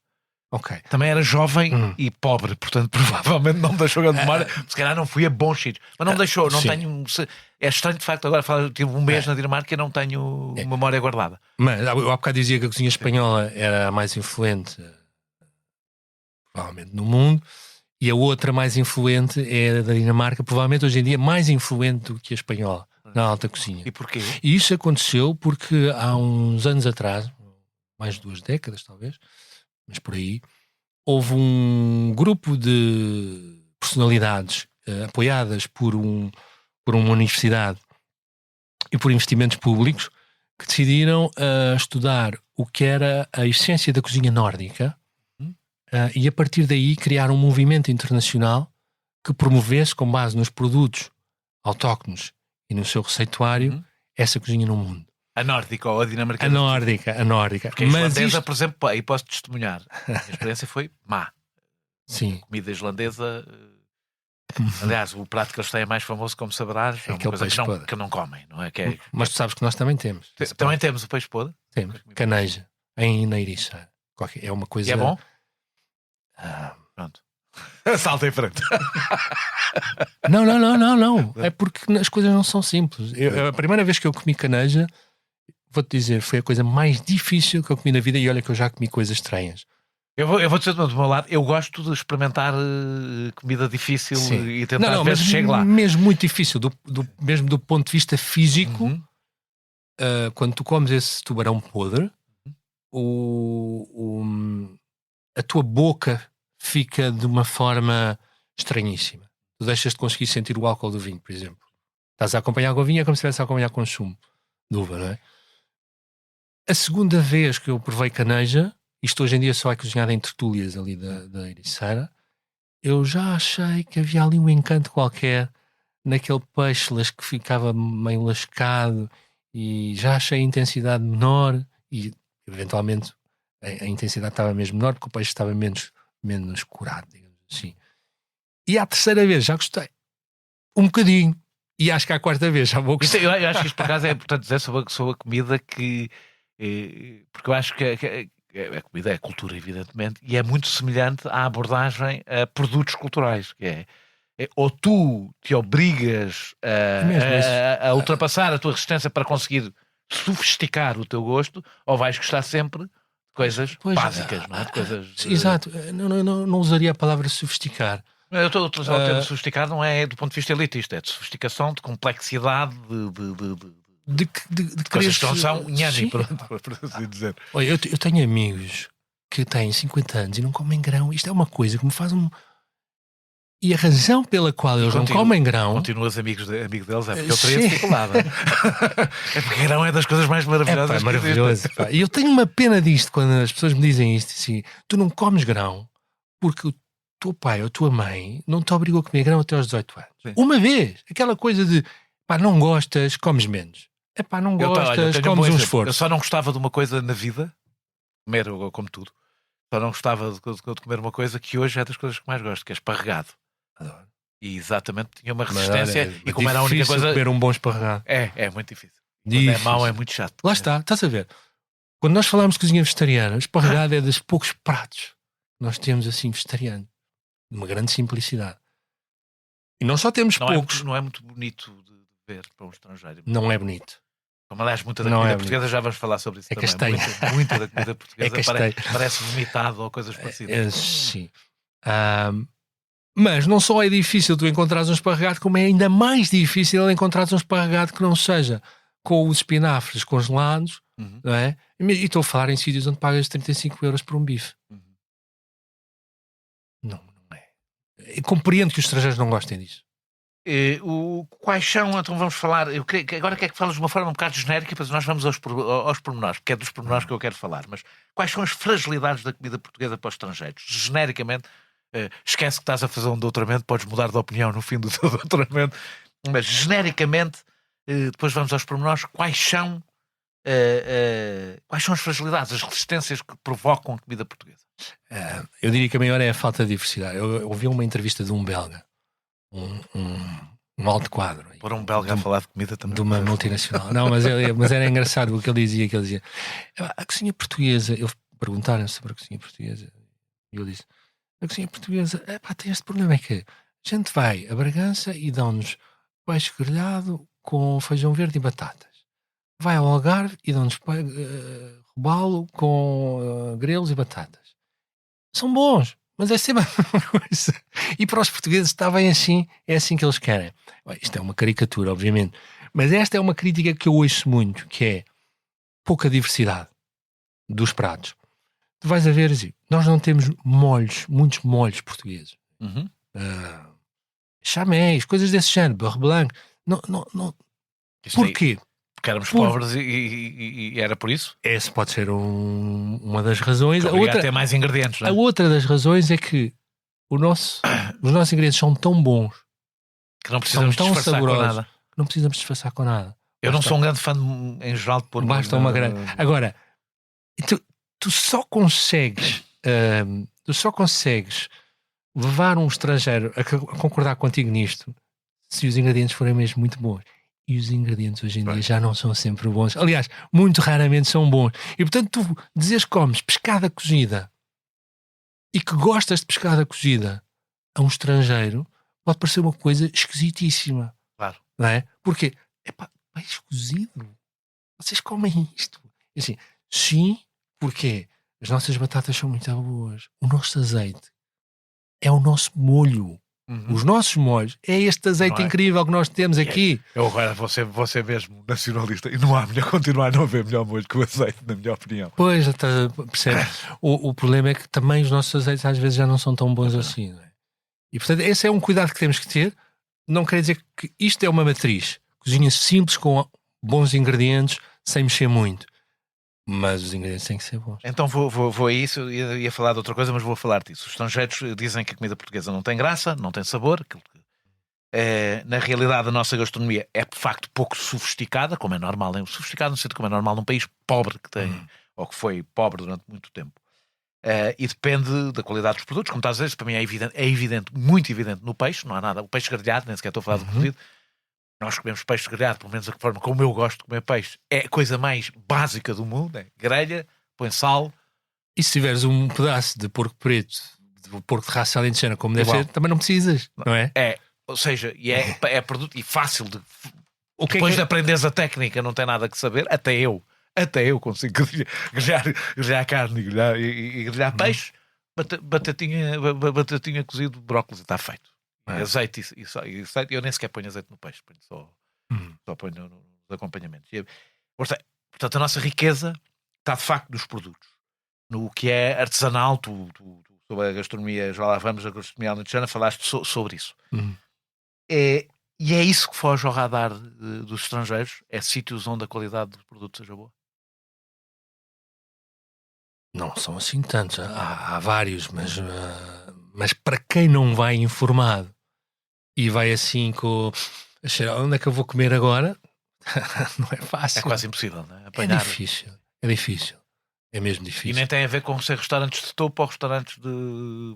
Ok. Também era jovem e pobre, portanto provavelmente não me deixou grande memória. Se calhar não fui a bons sítios. Mas não me deixou, não tenho... É estranho de facto agora falar, tive um mês na Dinamarca e não tenho memória guardada. Mas eu há bocado dizia que a cozinha espanhola era a mais influente provavelmente no mundo. E a outra mais influente é a da Dinamarca, provavelmente hoje em dia mais influente do que a espanhola, na alta cozinha. E porquê? E isso aconteceu porque há uns anos atrás, mais de 2 décadas talvez, mas por aí, houve um grupo de personalidades apoiadas por uma universidade e por investimentos públicos que decidiram estudar o que era a essência da cozinha nórdica e a partir daí criar um movimento internacional que promovesse, com base nos produtos autóctonos e no seu receituário, essa cozinha no mundo. A nórdica ou a dinamarquesa? A nórdica. Porque a islandesa, por exemplo, aí posso testemunhar. A minha experiência foi má. Sim. A comida islandesa... Aliás, o prato que eles têm mais famoso, como saberás, é uma coisa que não comem, não é? Mas tu sabes que nós também temos. Também temos o peixe podre? Temos. Caneja, na Ericeira. É uma coisa... E é bom? Pronto. Salta em frente. Não. É porque as coisas não são simples. A primeira vez que eu comi caneja, vou-te dizer, foi a coisa mais difícil que eu comi na vida, e olha que eu já comi coisas estranhas. Eu vou dizer do meu lado, eu gosto de experimentar comida difícil. Sim. E tentar ver se chego lá. Mesmo muito difícil, mesmo do ponto de vista físico, quando tu comes esse tubarão podre, a tua boca fica de uma forma estranhíssima. Tu deixas de conseguir sentir o álcool do vinho, por exemplo. Estás a acompanhar com o vinho, é como se estivesse a acompanhar com sumo de uva, não é? A segunda vez que eu provei caneja, isto hoje em dia só é cozinhado em tertúlias ali da Ericeira, eu já achei que havia ali um encanto qualquer naquele peixe que ficava meio lascado, e já achei a intensidade menor, e eventualmente a intensidade estava mesmo menor porque o peixe estava menos curado, digamos assim. E à terceira vez já gostei um bocadinho, e acho que à quarta vez já vou gostar. Eu acho que isto por acaso é importante dizer sobre a comida, porque eu acho que a comida é cultura, evidentemente, e é muito semelhante à abordagem a produtos culturais, que é ou tu te obrigas a ultrapassar a tua resistência para conseguir sofisticar o teu gosto, ou vais gostar sempre de coisas básicas, não é? De coisas, exato, não usaria a palavra sofisticar. Eu estou a utilizar o termo sofisticar, não é do ponto de vista elitista, é de sofisticação, de complexidade, de coisas que não são nhani, por assim dizer. Olha, eu tenho amigos que têm 50 anos e não comem grão. Isto é uma coisa que me faz E a razão pela qual eles não comem grão... Continuas amigo deles, é porque eu teria dificuldade. É porque grão é das coisas mais maravilhosas. É maravilhoso. E eu tenho uma pena disto quando as pessoas me dizem isto, assim, tu não comes grão porque o teu pai ou a tua mãe não te obrigou a comer grão até aos 18 anos. Sim. Uma vez, aquela coisa de não gostas, comes menos. Não gostas, comes um esforço. Eu só não gostava de uma coisa na vida, comer como tudo, só não gostava de comer uma coisa que hoje é das coisas que mais gosto, que é esparregado. Adoro. E exatamente tinha uma resistência, e como era a única coisa... comer um bom esparregado. É muito difícil. Quando é mau é muito chato. Lá está, estás a ver? Quando nós falamos de cozinha vegetariana, esparregado é dos poucos pratos que nós temos assim vegetariano, de uma grande simplicidade. E não só temos poucos... Não é muito bonito de ver para um estrangeiro. Não é bonito. Como aliás, muita da comida portuguesa, já vamos falar sobre isso também. Castanho. Muita da comida portuguesa parece vomitado ou coisas parecidas. Sim. Mas não só é difícil tu encontrares um esparregado, como é ainda mais difícil encontrares um esparregado que não seja com os espinafres congelados, não é? E estou a falar em sítios onde pagas 35 euros por um bife. Não é. Eu compreendo que os estrangeiros não gostem disso. Quais são, então vamos falar, agora quero que falas de uma forma um bocado genérica, depois nós vamos aos pormenores, porque é dos pormenores que eu quero falar, mas quais são as fragilidades da comida portuguesa para os estrangeiros? Genericamente, esquece que estás a fazer um doutoramento, podes mudar de opinião no fim do teu doutoramento, mas genericamente, depois vamos aos pormenores, quais são as fragilidades, as resistências que provocam a comida portuguesa? Eu diria que a maior é a falta de diversidade. Eu ouvi uma entrevista de um belga, um alto quadro. Por um belga a falar de comida também. De uma multinacional. Não, mas era engraçado o que ele dizia. A cozinha portuguesa, perguntaram sobre a cozinha portuguesa, e eu disse, a cozinha portuguesa, tem este problema, é que a gente vai a Bragança e dão-nos peixe grelhado com feijão verde e batatas. Vai ao Algarve e dão-nos robalo com grelos e batatas. São bons, mas é sempre a mesma coisa. E para os portugueses está bem assim, é assim que eles querem. Isto é uma caricatura, obviamente. Mas esta é uma crítica que eu ouço muito, que é pouca diversidade dos pratos. Tu vais a ver assim, nós não temos muitos molhos portugueses. Chamés, coisas desse género, beurre blanc. Não. Porquê? Porque éramos pobres e era por isso. Essa pode ser uma das razões. A outra, ter mais ingredientes, não é? A outra das razões é que os nossos ingredientes são tão bons, que não precisamos disfarçar com nada. Que não precisamos disfarçar com nada. Eu não sou um grande fã, em geral, de pôr... Basta uma grande... Agora, tu só consegues levar um estrangeiro a concordar contigo nisto se os ingredientes forem mesmo muito bons. E os ingredientes hoje em dia já não são sempre bons. Aliás, muito raramente são bons. E portanto, tu dizes que comes pescada cozida e que gostas de pescada cozida a um estrangeiro, pode parecer uma coisa esquisitíssima. Claro. Não é? Porque, peixe cozido? Vocês comem isto? E assim, sim, porque as nossas batatas são muito boas. O nosso azeite é o nosso molho. Os nossos molhos é este azeite incrível que nós temos aqui. Eu agora vou ser mesmo nacionalista e não há melhor continuar a não haver melhor molho que o azeite, na minha opinião. Pois, percebe? O problema é que também os nossos azeites às vezes já não são tão bons assim. Não é? E portanto, esse é um cuidado que temos que ter. Não quer dizer que isto é uma matriz. Cozinha simples, com bons ingredientes, sem mexer muito. Mas os ingredientes têm que ser bons. Então vou a isso. Eu ia falar de outra coisa, mas vou falar disso. Os estrangeiros dizem que a comida portuguesa não tem graça, não tem sabor. Na realidade, a nossa gastronomia é de facto pouco sofisticada, como é normal. Sofisticada no sentido como é normal num país pobre que tem, ou que foi pobre durante muito tempo. E depende da qualidade dos produtos. Como estás a dizer, isso para mim é evidente, muito evidente no peixe. Não há nada. O peixe grelhado, nem sequer estou a falar do cozido. Nós comemos peixe grelhado, pelo menos da forma como eu gosto de comer peixe. É a coisa mais básica do mundo. Grelha, põe sal. E se tiveres um pedaço de porco preto, de porco de raça alentejana, como deve ser, também não precisas, não é? Ou seja, é produto e fácil de... Depois de aprenderes a técnica, não tem nada que saber. Até eu consigo grelhar carne e grelhar peixe. Batatinha cozido, brócolis, está feito. Azeite e eu nem sequer ponho azeite no peixe, só ponho nos acompanhamentos. Portanto, a nossa riqueza está de facto nos produtos, no que é artesanal. Tu sobre a gastronomia, já lá vamos, a gastronomia alentejana, falaste sobre isso. E é isso que foge ao radar dos estrangeiros? É sítios onde a qualidade dos produtos seja boa? Não são assim tantos, há vários, mas para quem não vai informado e vai assim com onde é que eu vou comer agora, não é fácil. É quase impossível, não é? Apanhar... É difícil, é mesmo difícil. E nem tem a ver com ser restaurantes de topo ou restaurantes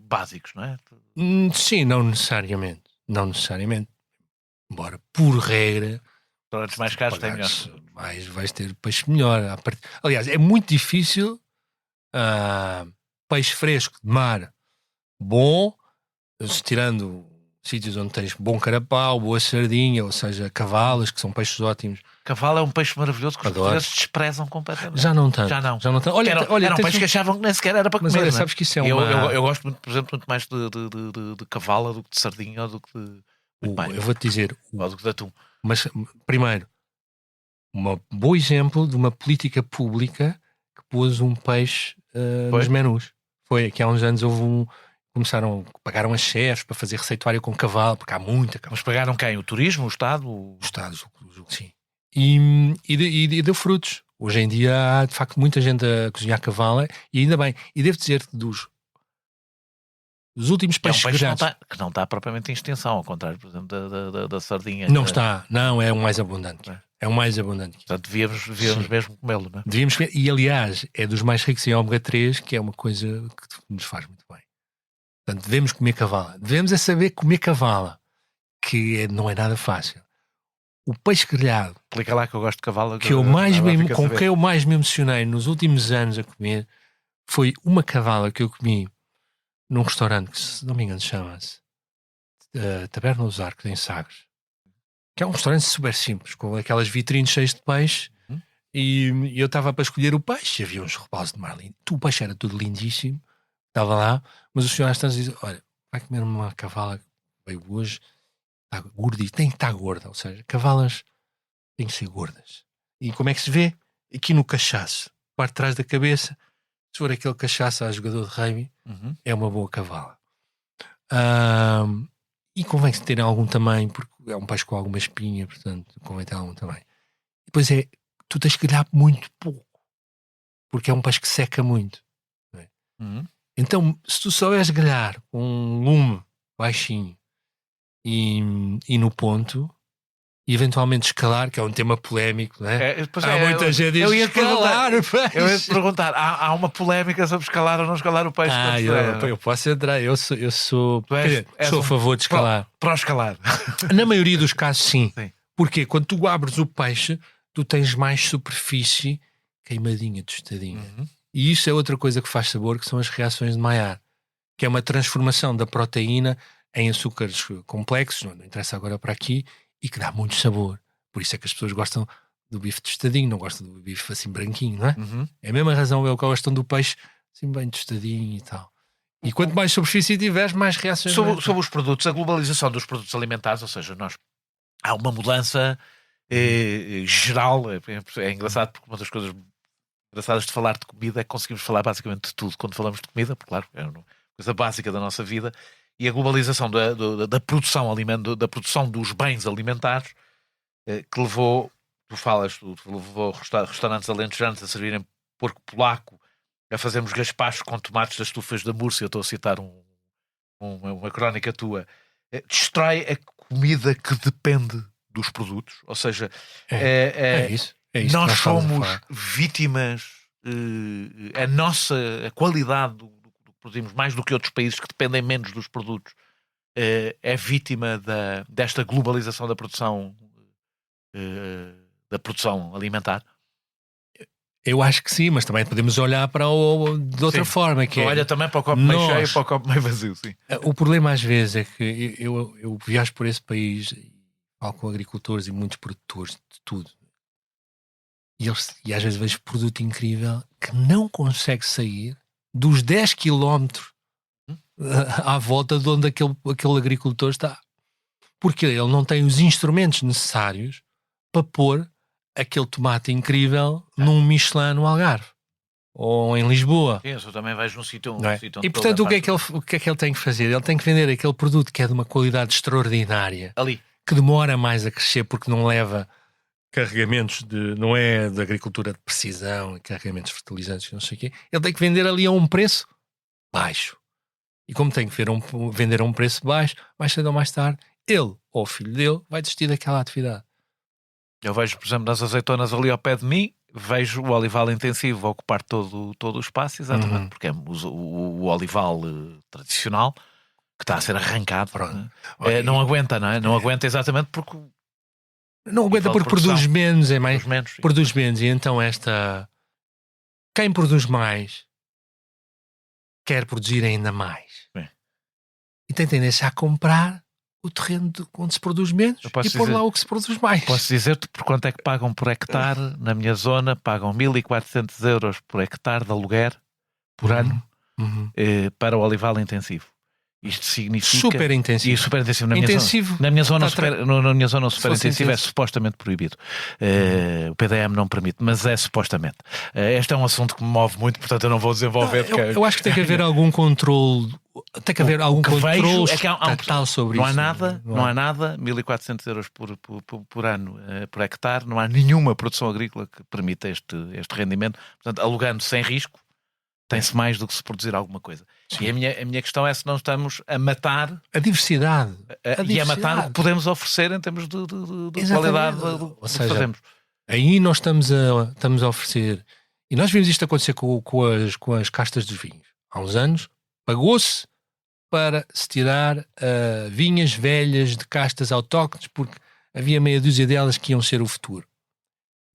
básicos, não é? Sim, não necessariamente, embora por regra restaurantes mais caros têm melhor. Vais ter peixe melhor. Aliás, é muito difícil peixe fresco de mar bom, tirando sítios onde tens bom carapau, boa sardinha, ou seja, cavalas, que são peixes ótimos. Cavalo é um peixe maravilhoso que os portugueses desprezam completamente. Já não tanto. Olha, era um peixe que achavam que nem sequer era para comer. Mas olha, sabes que isso é eu gosto, por exemplo, muito mais de cavala do que de sardinha ou do que de... Eu vou-te dizer... Ou do que de atum. Mas, primeiro, um bom exemplo de uma política pública que pôs um peixe nos menus. Foi que há uns anos pagaram a chefes para fazer receituário com cavalo, porque há muita cavalo. Mas pagaram quem? O turismo? O Estado? O Estado, sim. E deu frutos. Hoje em dia há, de facto, muita gente a cozinhar cavalo, e ainda bem. E devo dizer que dos últimos peixes que não está propriamente em extensão, ao contrário, por exemplo, da sardinha. Não está. Não, é o mais abundante. É o mais abundante. Portanto, devíamos mesmo comê-lo, não é? Devíamos comer. E, aliás, é dos mais ricos em ômega 3, que é uma coisa que nos faz muito bem. Portanto, devemos comer cavala. Devemos saber comer cavala, que não é nada fácil. O peixe grelhado... Explica lá que eu gosto de cavalo. Que quem eu mais me emocionei nos últimos anos a comer foi uma cavala que eu comi num restaurante que, se não me engano, chama-se Taberna dos Arcos, em Sagres. Que é um restaurante super simples, com aquelas vitrines cheias de peixe. E eu estava para escolher o peixe. Havia uns robalos de mar lindo. O peixe era tudo lindíssimo. Estava lá. Mas o senhor às tantas diz: olha, vai comer uma cavala que veio hoje. Está gorda e tem que estar gorda. Ou seja, cavalas têm que ser gordas. E como é que se vê? Aqui no cachaço. Parte de trás da cabeça. Se for aquele cachaço a jogador de rugby, é uma boa cavala. E convém ter algum tamanho, porque é um peixe com alguma espinha, portanto, convém ter algum tamanho. depois tu tens que grelhar muito pouco, porque é um peixe que seca muito. Não é? Então, se tu souberes grelhar com um lume baixinho e no ponto, e eventualmente escalar, que é um tema polémico, não é? Há muita gente diz escalar o peixe. Eu ia te perguntar, há uma polémica sobre escalar ou não escalar o peixe? Eu posso entrar, eu sou a favor de escalar. Pró-escalar. Na maioria dos casos, sim. Sim. Porque quando tu abres o peixe, tu tens mais superfície queimadinha, tostadinha. E isso é outra coisa que faz sabor, que são as reações de Maillard, que é uma transformação da proteína em açúcares complexos, não interessa agora para aqui, e que dá muito sabor. Por isso é que as pessoas gostam do bife tostadinho, não gostam do bife assim branquinho, não é? É a mesma razão pela qual gostam do peixe assim bem tostadinho e tal. E quanto mais superfície tiveres, mais reações. Sobre os produtos, a globalização dos produtos alimentares, ou seja, há uma mudança geral. É engraçado porque uma das coisas engraçadas de falar de comida é que conseguimos falar basicamente de tudo quando falamos de comida, porque claro, é uma coisa básica da nossa vida. E a globalização da produção dos bens alimentares que levou, levou restaurantes alentejanos a servirem porco polaco, a fazermos gazpachos com tomates das estufas da Múrcia. Estou a citar uma crónica tua. Destrói a comida que depende dos produtos, ou seja, é isso nós somos vítimas, a qualidade do que produzimos, mais do que outros países que dependem menos dos produtos, é vítima desta globalização da produção alimentar. Eu acho que sim, mas também podemos olhar para de outra forma. Que olha também para o copo meio cheio e para o copo meio vazio. Sim. O problema às vezes é que eu viajo por esse país, falo com agricultores e muitos produtores de tudo, e às vezes vejo produto incrível que não consegue sair dos 10 km à volta de onde aquele agricultor está, porque ele não tem os instrumentos necessários para pôr aquele tomate incrível num Michelin no Algarve ou em Lisboa. Sim, eu também vejo num sítio. E portanto o que é que ele tem que fazer? Ele tem que vender aquele produto que é de uma qualidade extraordinária, ali, que demora mais a crescer porque não leva carregamentos não é de agricultura de precisão, carregamentos fertilizantes, não sei o quê. Ele tem que vender ali a um preço baixo. E como tem que vender a um preço baixo, mais cedo ou mais tarde, ele ou o filho dele vai desistir daquela atividade. Eu vejo, por exemplo, nas azeitonas ali ao pé de mim, vejo o olival intensivo a ocupar todo o espaço, exatamente, porque é o olival tradicional que está a ser arrancado. Não aguenta, não é? Não aguenta exatamente porque... Não aguenta porque produz menos, produz menos. E então quem produz mais quer produzir ainda mais. E tem tendência a comprar o terreno onde se produz menos e pôr lá o que se produz mais. Posso dizer-te por quanto é que pagam por hectare na minha zona. Pagam 1.400 euros por hectare de aluguer por ano para o olival intensivo. Isto significa... Super intensivo. E super intensivo. Na minha zona o super intensivo é supostamente proibido. O PDM não permite, mas é supostamente. Este é um assunto que me move muito, portanto eu não vou desenvolver. Eu acho que tem que haver algum controle. Tem que haver algum controle estatal sobre isso. Não há nada, 1.400 euros por ano por hectare. Não há nenhuma produção agrícola que permita este rendimento. Portanto, alugando sem risco, tem-se mais do que se produzir alguma coisa. Sim. E a minha questão é se não estamos a matar a diversidade. E a matar o que podemos oferecer em termos de qualidade do que fazemos. Aí nós estamos a oferecer, e nós vimos isto acontecer com as castas dos vinhos. Há uns anos pagou-se para se tirar vinhas velhas de castas autóctones porque havia meia dúzia delas que iam ser o futuro.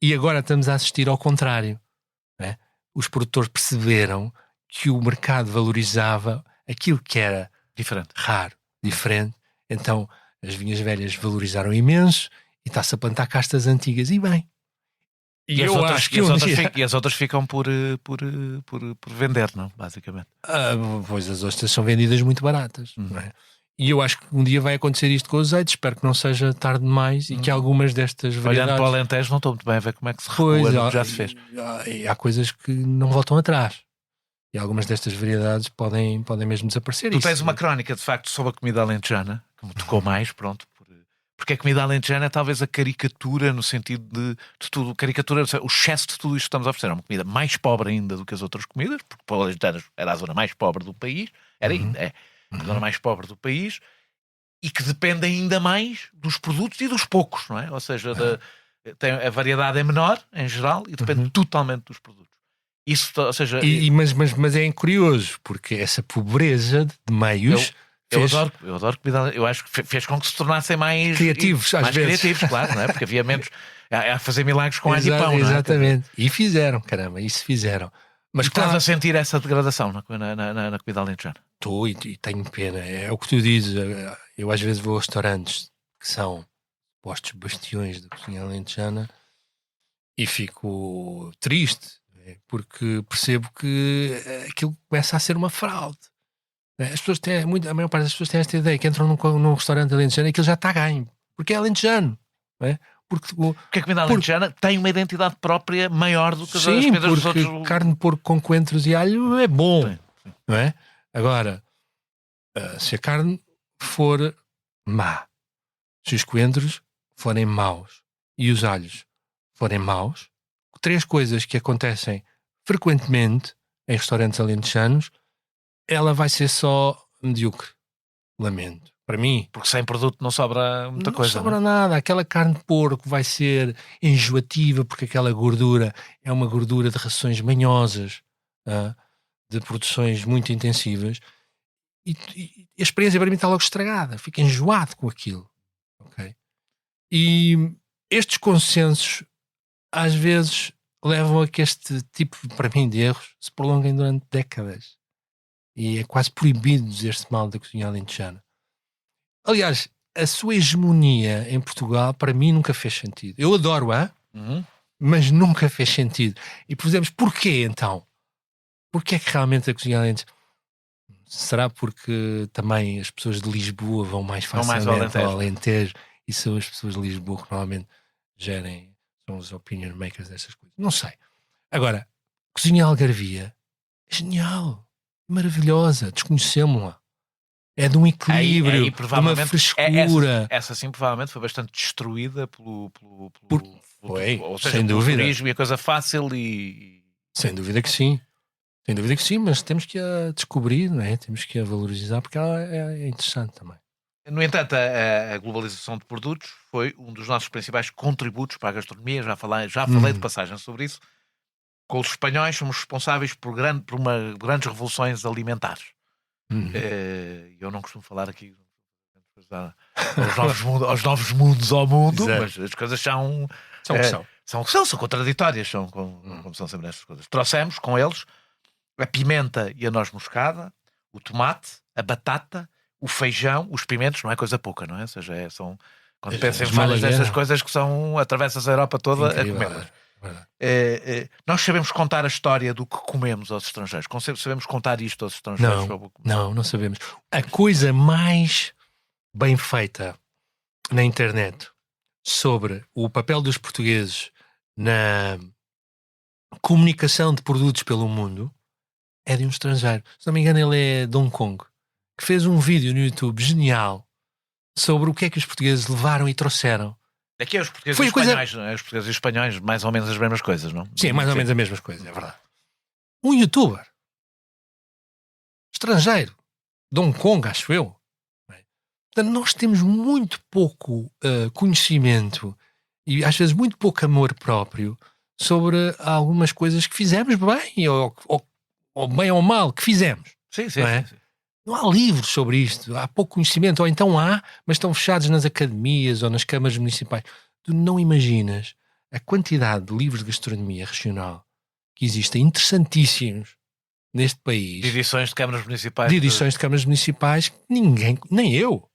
E agora estamos a assistir ao contrário, não é? Os produtores perceberam que o mercado valorizava aquilo que era raro, diferente. Então as vinhas velhas valorizaram imenso e está-se a plantar castas antigas. E bem. E as outras ficam por vender, não? Basicamente. Pois as ostras são vendidas muito baratas. Não é? E eu acho que um dia vai acontecer isto com o azeite. Espero que não seja tarde demais e que algumas destas variedades... Olhando para o Alentejo não estou muito bem a ver como é que se recua, já se fez. Há coisas que não voltam atrás. E algumas destas variedades podem mesmo desaparecer. Tu tens uma crónica, de facto, sobre a comida alentejana, que me tocou mais, pronto, Porque a comida alentejana é talvez a caricatura no sentido de tudo, caricatura, o excesso de tudo isto que estamos a oferecer. É uma comida mais pobre ainda do que as outras comidas, porque para o Alentejo era a zona mais pobre do país, era ainda, é a zona mais pobre do país, e que depende ainda mais dos produtos e dos poucos, não é? Ou seja, a variedade é menor, em geral, e depende totalmente dos produtos. Isso, ou seja... Mas é curioso, porque essa pobreza de meios... Eu adoro comida. Eu acho que fez com que se tornassem mais criativos, às vezes. Criativos, claro, não é? Porque havia menos a fazer milagres com alho e pão, não é? Exatamente. E fizeram, caramba, isso fizeram. Mas estás a sentir essa degradação na comida alentejana? Estou e tenho pena. É o que tu dizes. Eu às vezes vou a restaurantes que são postos bastiões da cozinha alentejana e fico triste, porque percebo que aquilo começa a ser uma fraude. As pessoas têm, a maior parte das pessoas tem esta ideia que entram num restaurante alentejano e aquilo já está ganho, porque é alentejano, não é? Porque a comida alentejana tem uma identidade própria maior do que as comidas dos outros. Sim, porque carne de porco com coentros e alho é bom, sim. Não é? Agora, se a carne for má, se os coentros forem maus e os alhos forem maus, 3 coisas que acontecem frequentemente em restaurantes alentejanos, ela vai ser só medíocre. Lamento. Para mim. Porque sem produto não sobra muita coisa. Não sobra nada. Aquela carne de porco vai ser enjoativa porque aquela gordura é uma gordura de rações manhosas, de produções muito intensivas. E a experiência para mim está logo estragada. Fica enjoado com aquilo. Okay? E estes consensos às vezes levam a que este tipo, para mim, de erros se prolonguem durante décadas. E é quase proibido dizer-se mal da cozinha alentejana. Aliás, a sua hegemonia em Portugal, para mim, nunca fez sentido. Eu adoro-a, mas nunca fez sentido. E, por exemplo, porquê, então? Porquê é que realmente a cozinha alentejana... Será porque também as pessoas de Lisboa vão mais facilmente ao Alentejo e são as pessoas de Lisboa que normalmente são os opinion makers dessas coisas? Não sei. Agora, cozinha algarvia é genial. Maravilhosa, desconhecemos-la. É de um equilíbrio, de uma frescura. Essa sim, provavelmente foi bastante destruída pelo ou seja, sem dúvida. Turismo e a coisa fácil e... Sem dúvida que sim. Sem dúvida que sim, mas temos que a descobrir, não é? Temos que a valorizar porque ela é interessante também. No entanto, a globalização de produtos foi um dos nossos principais contributos para a gastronomia. Já falei de passagem sobre isso. Com os espanhóis somos responsáveis por grandes revoluções alimentares. Eu não costumo falar aqui aos novos mundos ao mundo, mas as coisas são contraditórias, como são sempre estas coisas. Trouxemos com eles a pimenta e a noz moscada, o tomate, a batata, o feijão, os pimentos, não é coisa pouca, não é? Ou seja, quando pensam em várias dessas coisas que atravessas a Europa toda a comê-las. Nós sabemos contar a história do que comemos aos estrangeiros. Sabemos contar isto aos estrangeiros? Não sabemos. A coisa mais bem feita na internet sobre o papel dos portugueses na comunicação de produtos pelo mundo é de um estrangeiro. Se não me engano, ele é de Hong Kong, que fez um vídeo no YouTube genial sobre o que é que os portugueses levaram e trouxeram. Aqui é os portugueses e espanhóis, não é? Os portugueses e espanhóis, mais ou menos as mesmas coisas, não? Sim, mais ou menos as mesmas coisas, é verdade. Um youtuber estrangeiro, de Hong Kong, acho eu. Portanto, nós temos muito pouco conhecimento e às vezes muito pouco amor próprio sobre algumas coisas que fizemos bem, ou bem ou mal, que fizemos. Sim. Não há livros sobre isto, há pouco conhecimento, ou então há, mas estão fechados nas academias ou nas câmaras municipais. Tu não imaginas a quantidade de livros de gastronomia regional que existem, interessantíssimos, neste país. De edições de câmaras municipais. De edições de câmaras municipais que ninguém, nem eu.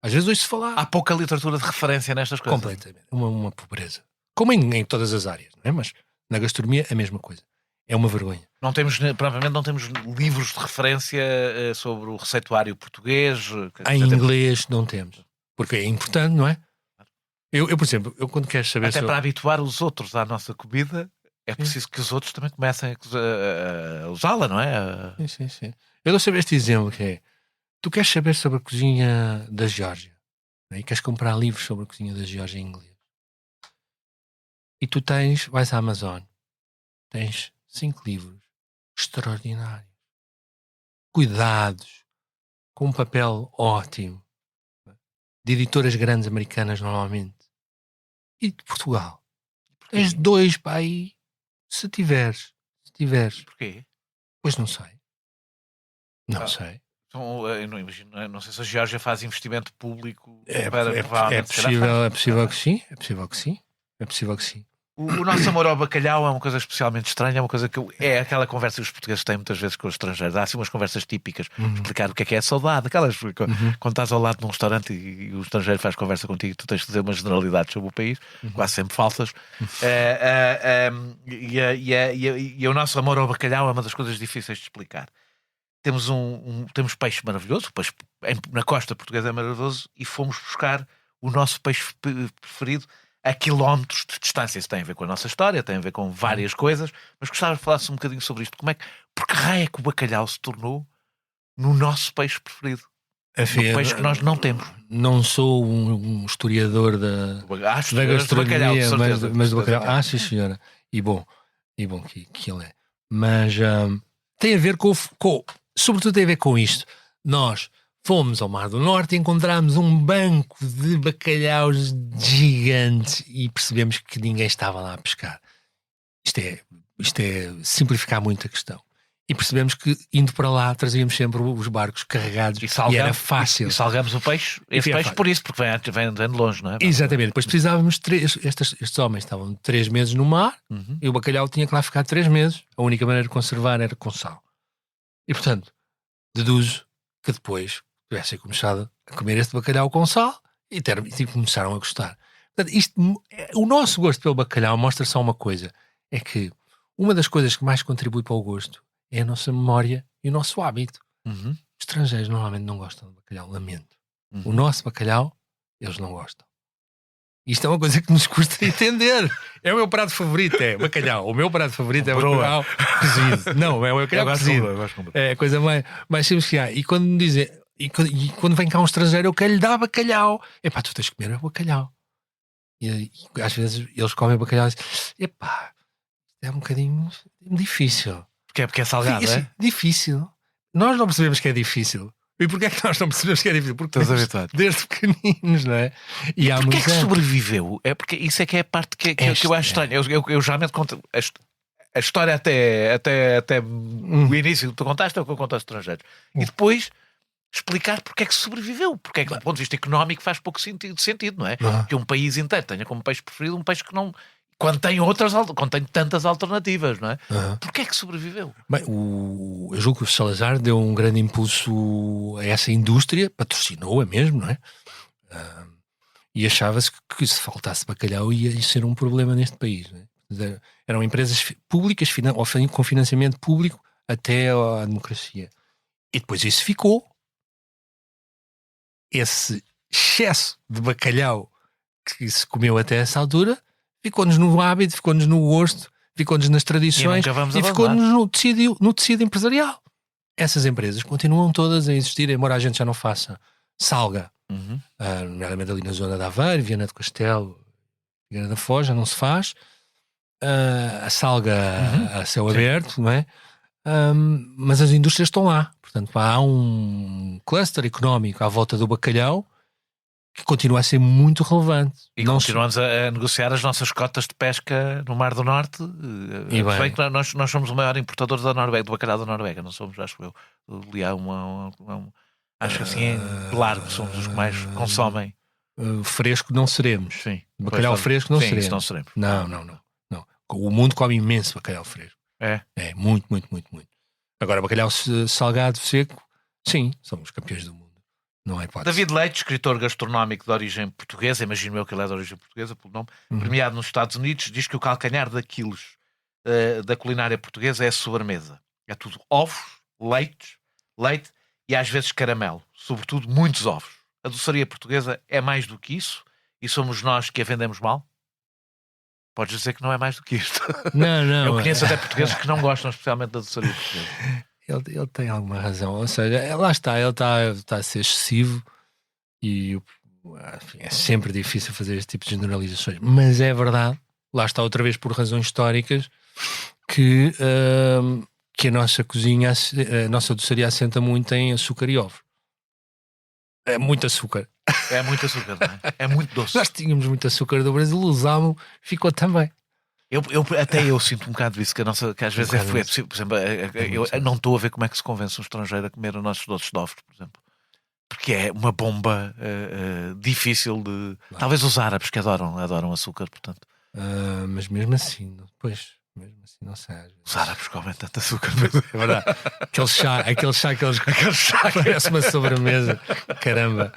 Às vezes ouço falar. Há pouca literatura de referência nestas coisas. Completamente. Uma pobreza. Como em todas as áreas, não é? Mas na gastronomia a mesma coisa. É uma vergonha. Provavelmente não temos livros de referência sobre o receituário português. Em inglês não temos. Porque é importante, não é? Eu por exemplo, quando quero saber... Até para habituar os outros à nossa comida, é preciso que os outros também comecem a usá-la, não é? Sim. Eu dou sempre este exemplo que é: tu queres saber sobre a cozinha da Geórgia? E queres comprar livros sobre a cozinha da Geórgia em inglês. E tu vais à Amazon, tens 5 livros extraordinários, cuidados, com um papel ótimo, de editoras grandes americanas normalmente. E de Portugal, tens 2 para aí, se tiveres. Porquê? Pois não sei. Não sei. Então, eu não imagino, não sei se a Geórgia faz investimento público É provavelmente possível que sim. É possível que sim. O nosso amor ao bacalhau é uma coisa especialmente estranha, é uma coisa que é aquela conversa que os portugueses têm muitas vezes com os estrangeiros. Há assim umas conversas típicas, explicar o que é a saudade, aquelas quando estás ao lado de um restaurante e o estrangeiro faz conversa contigo, tu tens de dizer umas generalidades sobre o país, quase sempre falsas. E o nosso amor ao bacalhau é uma das coisas difíceis de explicar. Temos peixe maravilhoso, o peixe na costa portuguesa é maravilhoso, e fomos buscar o nosso peixe preferido a quilómetros de distância. Isso tem a ver com a nossa história, tem a ver com várias coisas, mas gostava de falar-se um bocadinho sobre isto. Porque raio é que o bacalhau se tornou no nosso peixe preferido? Um peixe que nós não temos. Não sou um historiador da gastronomia, mas do bacalhau. Sim, senhora. E bom que ele é. Mas tem a ver sobretudo tem a ver com isto. Nós fomos ao Mar do Norte e encontramos um banco de bacalhaus gigante e percebemos que ninguém estava lá a pescar. Isto é simplificar muito a questão. E percebemos que, indo para lá, trazíamos sempre os barcos carregados e era fácil. E salgamos o peixe, por isso, porque vem de longe, não é? Exatamente. Depois precisávamos estes homens estavam 3 meses no mar e o bacalhau tinha que lá ficar 3 meses. A única maneira de conservar era com sal. E, portanto, deduzo que depois tivessem começado a comer este bacalhau com sal e começaram a gostar. Portanto, o nosso gosto pelo bacalhau mostra só uma coisa, é que uma das coisas que mais contribui para o gosto é a nossa memória e o nosso hábito. Os estrangeiros normalmente não gostam de bacalhau, lamento. O nosso bacalhau, eles não gostam. Isto é uma coisa que nos custa entender. É o meu prato favorito, é bacalhau. O meu prato favorito é bacalhau cozido. Não, é o bacalhau cozido. É a coisa mais simples que há. E quando me dizem, e quando vem cá um estrangeiro, eu quero lhe dar bacalhau. Epá, tu tens que comer bacalhau. E às vezes eles comem bacalhau e dizem, epá, é um bocadinho difícil. Porque é salgado, é? Difícil. Nós não percebemos que é difícil. E porquê é que nós não percebemos que é difícil? Porque estamos habituados desde pequeninos, não é? E porquê é que sobreviveu? É porque isso é que é a parte que eu acho estranha. Eu geralmente conto a história até o início que tu contaste, é o que eu conto aos estrangeiros. E depois explicar porque é que sobreviveu. Porque é que, do ponto de vista económico, faz pouco sentido, não é? Que um país inteiro tenha como peixe preferido um peixe que não... Quando tem tantas alternativas, não é? Porquê é que sobreviveu? Bem, eu julgo que o Salazar deu um grande impulso a essa indústria, patrocinou-a mesmo, não é? E achava-se que se faltasse bacalhau ia ser um problema neste país, não é? Eram empresas públicas com financiamento público até à democracia. E depois isso ficou. Esse excesso de bacalhau que se comeu até essa altura ficou-nos no hábito, ficou-nos no gosto, ficou-nos nas tradições e ficou-nos no tecido empresarial. Essas empresas continuam todas a existir, embora a gente já não faça salga, nomeadamente ali na zona de Aveiro, Viana do Castelo, Figueira da Foz, já não se faz. A salga a céu aberto, não é? Mas as indústrias estão lá. Portanto, há um cluster económico à volta do bacalhau que continua a ser muito relevante. E continuamos a negociar as nossas cotas de pesca no Mar do Norte. E bem que nós somos o maior importador da Noruega, do bacalhau da Noruega, não somos, acho eu. Ali há acho que assim, de largo, somos os que mais consomem. Fresco não seremos. Sim. Bacalhau fresco não seremos. Isso não seremos. Não. O mundo come imenso bacalhau fresco. É, muito. Agora, bacalhau salgado, seco, sim, somos campeões do mundo. Não é hipótese. David Leite, escritor gastronómico de origem portuguesa, imagino eu que ele é de origem portuguesa, pelo nome, premiado nos Estados Unidos, diz que o calcanhar daqueles da culinária portuguesa é a sobremesa. É tudo ovos, leite e às vezes caramelo. Sobretudo muitos ovos. A doçaria portuguesa é mais do que isso e somos nós que a vendemos mal? Podes dizer que não é mais do que isto. Não. Eu conheço até portugueses que não gostam especialmente da doçaria portuguesa. Ele tem alguma razão. Ou seja, lá está, ele está a ser excessivo e enfim, é sempre difícil fazer este tipo de generalizações, mas é verdade, lá está outra vez por razões históricas, que a nossa cozinha, a nossa doçaria assenta muito em açúcar e ovo. É muito açúcar. É muito açúcar, não é? É muito doce. Nós tínhamos muito açúcar do Brasil, usámos, ficou também. Até eu sinto um bocado isso, que às vezes é possível. Por exemplo, eu não estou a ver como é que se convence um estrangeiro a comer os nossos doces de ovos, por exemplo. Porque é uma bomba difícil de... Claro. Talvez os árabes que adoram açúcar, portanto. Mas mesmo assim, mesmo assim não sei. Os árabes comem tanto açúcar. É verdade. Aquele chá que eles... parece uma sobremesa. Caramba.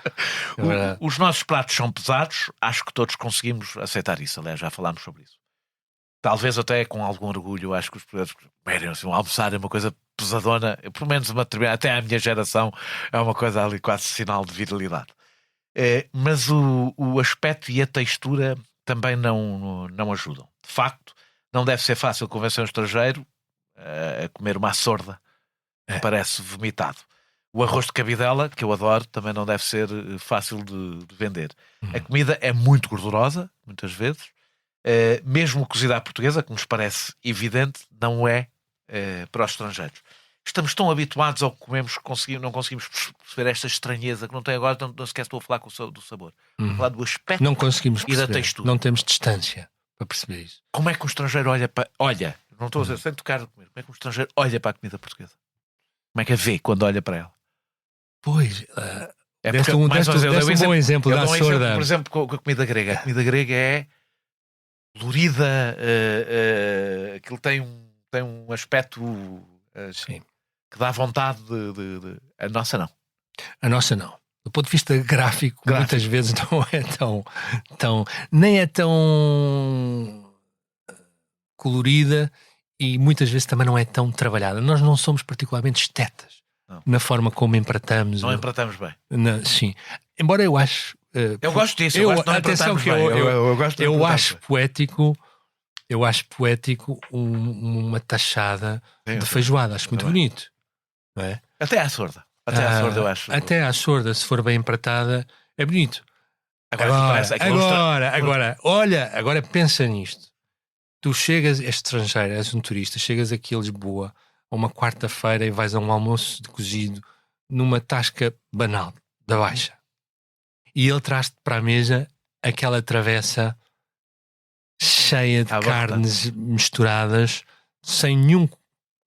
É os nossos pratos são pesados, acho que todos conseguimos aceitar isso. Aliás, já falámos sobre isso. Talvez até com algum orgulho, acho que os portugueses assim, almoçar é uma coisa pesadona, pelo menos até à minha geração é uma coisa ali quase sinal de virilidade. Mas o aspecto e a textura também não ajudam. De facto, não deve ser fácil convencer um estrangeiro a comer uma açorda, que parece vomitado. O arroz de cabidela, que eu adoro, também não deve ser fácil de vender. A comida é muito gordurosa, muitas vezes. Mesmo cozida à portuguesa, que nos parece evidente, não é para os estrangeiros. Estamos tão habituados ao que comemos que não conseguimos perceber esta estranheza que não tem agora, não sequer estou a falar do sabor. Estou a falar do aspecto não conseguimos perceber, e da textura. Não temos distância para perceber isso. Como é que um estrangeiro olha, não estou a dizer sem tocar de comer, como é que um estrangeiro olha para a comida portuguesa? Como é que a vê quando olha para ela? Pois, deste um bom exemplo da açorda. Por exemplo, com a comida grega. A comida grega é colorida, aquilo tem um aspecto que dá vontade de... A nossa não. A nossa não. Do ponto de vista gráfico. Muitas vezes não é tão nem é tão colorida e muitas vezes também não é tão trabalhada. Nós não somos particularmente estetas na forma como empratamos. Não empratamos bem. Sim. Embora eu acho... eu gosto disso. Eu acho poético... Eu acho poético uma tachada de feijoada. Acho muito bonito. Não é? Até à sorda. Eu acho. Até à sorda, se for bem empratada, é bonito. Agora pensa nisto. Tu chegas, és estrangeiro, és um turista, chegas aqui a Lisboa a uma quarta-feira e vais a um almoço de cozido numa tasca banal, da Baixa. E ele traz-te para a mesa aquela travessa cheia de carnes misturadas, sem nenhum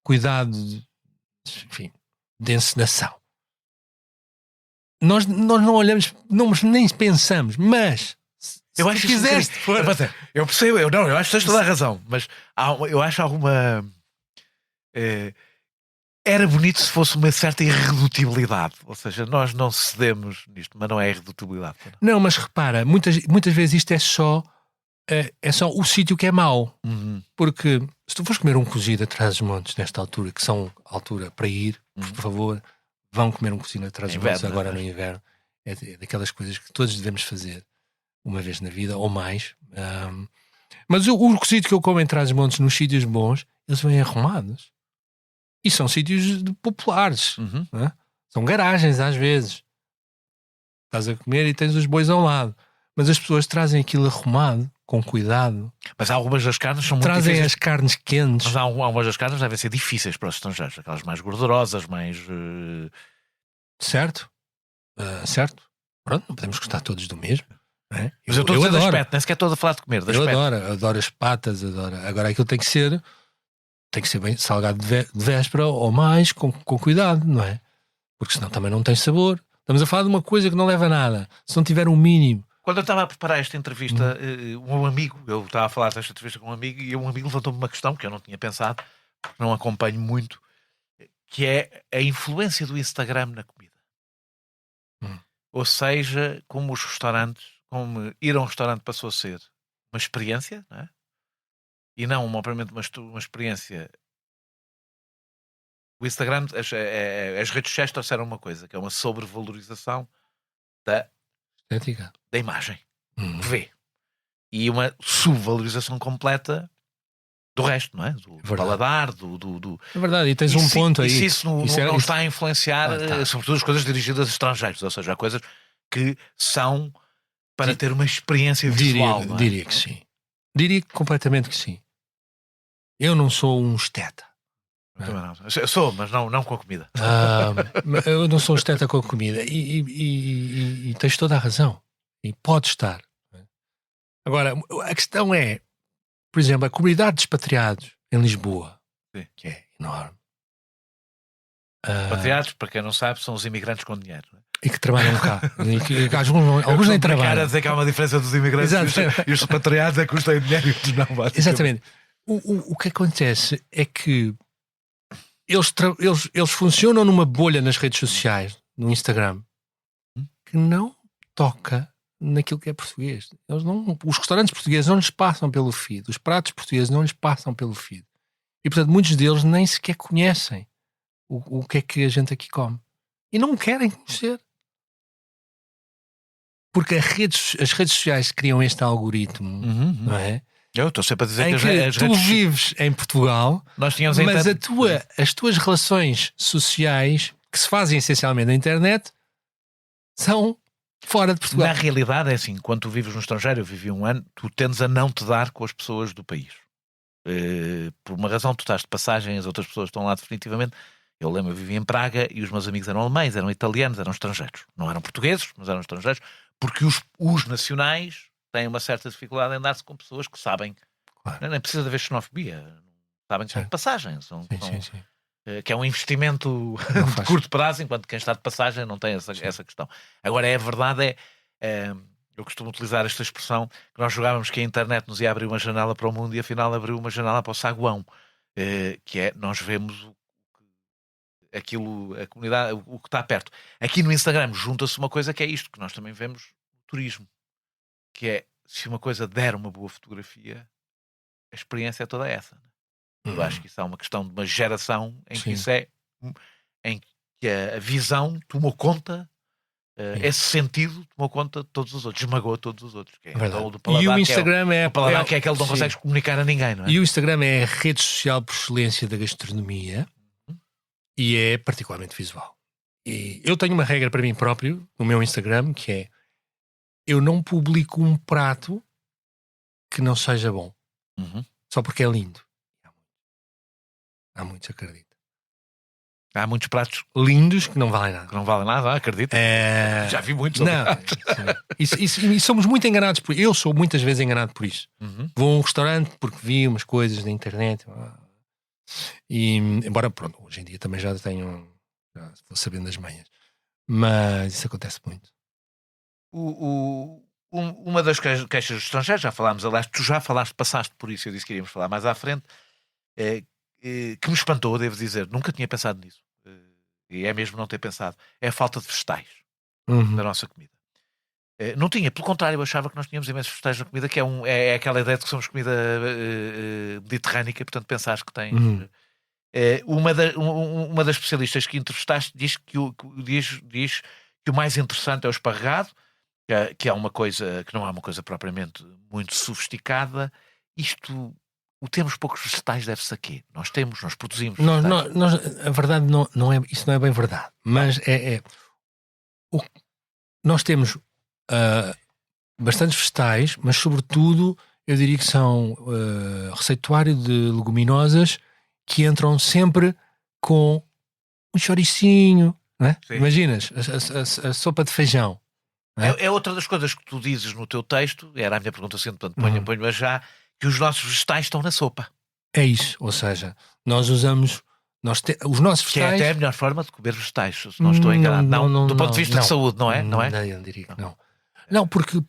cuidado de encenação. Nós não olhamos, nem pensamos, mas eu acho que quiseste, eu percebo, eu acho que tens toda a razão, mas eu acho alguma... era bonito se fosse uma certa irredutibilidade, ou seja, nós não cedemos nisto, mas não é irredutibilidade. Não, mas repara, muitas vezes isto é só o sítio que é mau. Porque se tu fores comer um cozido atrás dos montes nesta altura, que são altura para ir, por favor, vão comer um cozido atrás dos montes agora no inverno. É daquelas coisas que todos devemos fazer uma vez na vida, ou mais. Mas o cozido que eu como em trás dos montes, nos sítios bons, eles vêm arrumados. E são sítios populares. Não é? São garagens às vezes. Estás a comer e tens os bois ao lado. Mas as pessoas trazem aquilo arrumado, com cuidado. Mas algumas das carnes são muito trazem difíceis. As carnes quentes. Mas algumas das carnes devem ser difíceis para os estrangeiros. Aquelas mais gordurosas, mais... Certo. Certo. Pronto, não podemos gostar todos do mesmo. É? Mas eu estou a dizer do aspecto, nem sequer estou a falar de comer. Adoro as patas, Agora aquilo tem que ser bem salgado de véspera ou mais, com cuidado, não é? Porque senão também não tem sabor. Estamos a falar de uma coisa que não leva a nada. Se não tiver um mínimo. Quando eu estava a preparar esta entrevista, eu estava a falar desta entrevista com um amigo, e um amigo levantou-me uma questão que eu não tinha pensado, não acompanho muito, que é a influência do Instagram na comida. Ou seja, como os restaurantes, como ir a um restaurante passou a ser uma experiência, não é? E não propriamente uma experiência. O Instagram, as redes sociais trouxeram uma coisa, que é uma sobrevalorização da imagem que vê, e uma subvalorização completa do resto, não é? Do paladar, É verdade, e tens um ponto aí. E isso não está a influenciar, sobretudo as coisas dirigidas a estrangeiros, ou seja, há coisas que são para ter uma experiência visual. Não é? Diria que sim. Diria completamente que sim. Eu não sou um esteta. Também não. Eu sou, mas não com a comida. Eu não sou um esteta com a comida. E tens toda a razão. E pode estar. Agora, a questão é, por exemplo, a comunidade de expatriados em Lisboa, Sim. que é enorme. Expatriados, para quem não sabe, são os imigrantes com dinheiro. Não é? E que trabalham cá. Alguns nem trabalham. A dizer que há uma diferença dos imigrantes e os expatriados é que custam dinheiro e outros não. Exatamente. O que acontece é que eles funcionam numa bolha nas redes sociais, no Instagram, que não toca naquilo que é português. Os restaurantes portugueses não lhes passam pelo feed, os pratos portugueses não lhes passam pelo feed. E, portanto, muitos deles nem sequer conhecem o que é que a gente aqui come. E não querem conhecer. Porque as redes sociais criam este algoritmo, não é? Eu estou sempre a dizer que tu vives em Portugal, mas as tuas relações sociais, que se fazem essencialmente na internet, são fora de Portugal. Na realidade é assim, quando tu vives no estrangeiro, eu vivi 1 ano, tu tendes a não te dar com as pessoas do país. Por uma razão, tu estás de passagem, as outras pessoas estão lá definitivamente. Eu lembro, eu vivia em Praga e os meus amigos eram alemães, eram italianos, eram estrangeiros. Não eram portugueses, mas eram estrangeiros, porque os nacionais têm uma certa dificuldade em dar-se com pessoas que sabem. Claro. Nem precisa de haver xenofobia. Sabem de passagem. Sim. Que é um investimento de curto prazo, enquanto quem está de passagem não tem essa questão. Agora, a verdade eu costumo utilizar esta expressão, que nós jogávamos que a internet nos ia abrir uma janela para o mundo e afinal abriu uma janela para o saguão. Que é, nós vemos aquilo, a comunidade, o que está perto. Aqui no Instagram junta-se uma coisa que é isto, que nós também vemos no turismo, que é, se uma coisa der uma boa fotografia, a experiência é toda essa. Eu acho que isso é uma questão de uma geração em que isso é, em que a visão tomou conta, esse sentido tomou conta de todos os outros, esmagou todos os outros. Que é e o Instagram que é aquele que não consegues comunicar a ninguém, não é? E o Instagram é a rede social por excelência da gastronomia. E é particularmente visual. E eu tenho uma regra para mim próprio no meu Instagram, que é: eu não publico um prato que não seja bom. Só porque é lindo. Há muitos, acredito. Há muitos pratos lindos que não valem nada. Que não valem nada, acredito. Já vi muitos. E somos muito enganados por isso. Eu sou muitas vezes enganado por isso. Vou a um restaurante porque vi umas coisas na internet. E, embora, pronto, hoje em dia também já vou sabendo das manhas, mas isso acontece muito. Uma das queixas dos estrangeiros, já falámos, aliás, tu já passaste por isso, eu disse que iríamos falar mais à frente, que me espantou, devo dizer, nunca tinha pensado nisso, e é mesmo não ter pensado, é a falta de vegetais da nossa comida. Não tinha, pelo contrário, eu achava que nós tínhamos imensos vegetais na comida, que é aquela ideia de que somos comida mediterrânica, portanto pensares que tem. Uma das especialistas que entrevistaste diz que o mais interessante é o esparregado, que é uma coisa que não é uma coisa propriamente muito sofisticada. O termos poucos vegetais deve-se a quê? Nós produzimos. A verdade não é, isso não é bem verdade, mas nós temos bastantes vegetais, mas sobretudo eu diria que são receituário de leguminosas que entram sempre com um chouricinho, não é? Imaginas a sopa de feijão. É outra das coisas que tu dizes no teu texto, era a minha pergunta assim, portanto ponho-a já, que os nossos vegetais estão na sopa. É isso, ou seja, nós usamos os nossos vegetais... Que é até a melhor forma de comer vegetais, se não estou enganado. Não, do ponto de vista de saúde, não é? Não, eu diria que não. Não, porque no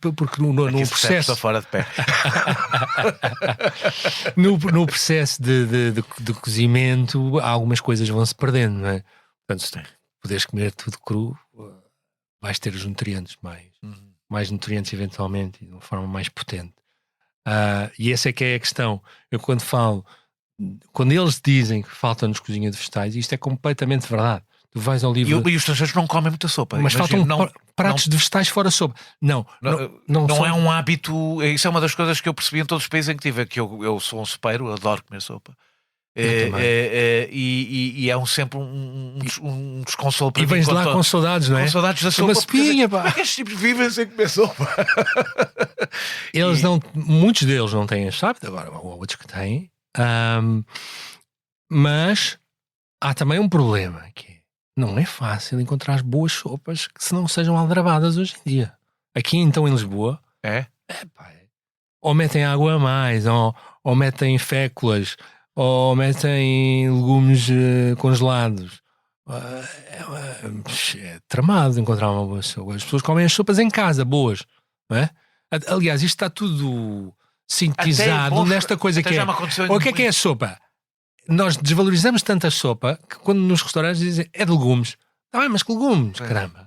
processo... Estou fora de pé. no processo de cozimento, algumas coisas vão-se perdendo, não é? Portanto, se puderes comer tudo cru, vais ter os nutrientes mais nutrientes eventualmente, de uma forma mais potente. E essa é que é a questão. Eu quando eles dizem que falta-nos cozinha de vegetais, isto é completamente verdade. Tu vais ao livro... E os estrangeiros não comem muita sopa. Mas faltam pratos de vegetais fora sopa. Não é um hábito. Isso é uma das coisas que eu percebi em todos os países em que tive. Que eu sou um sopeiro, adoro comer sopa. E é sempre um desconsolo para mim. E vens lá com saudades, não é? Com saudades da sopa. Uma sopinha, pá. Como é que estes tipos vivem sem comer sopa? Muitos deles não têm as sábios, agora há outros que têm. Mas há também um problema, que não é fácil encontrar boas sopas que se não sejam aldrabadas hoje em dia. Aqui então em Lisboa, ou metem água a mais, ou metem féculas, ou metem legumes congelados. É tramado encontrar uma boa sopa. As pessoas comem as sopas em casa, boas, não é? Aliás, isto está tudo sintetizado nesta coisa que é. O que é a sopa? Nós desvalorizamos tanto a sopa que quando nos restaurantes dizem é de legumes. Mas que legumes, caramba.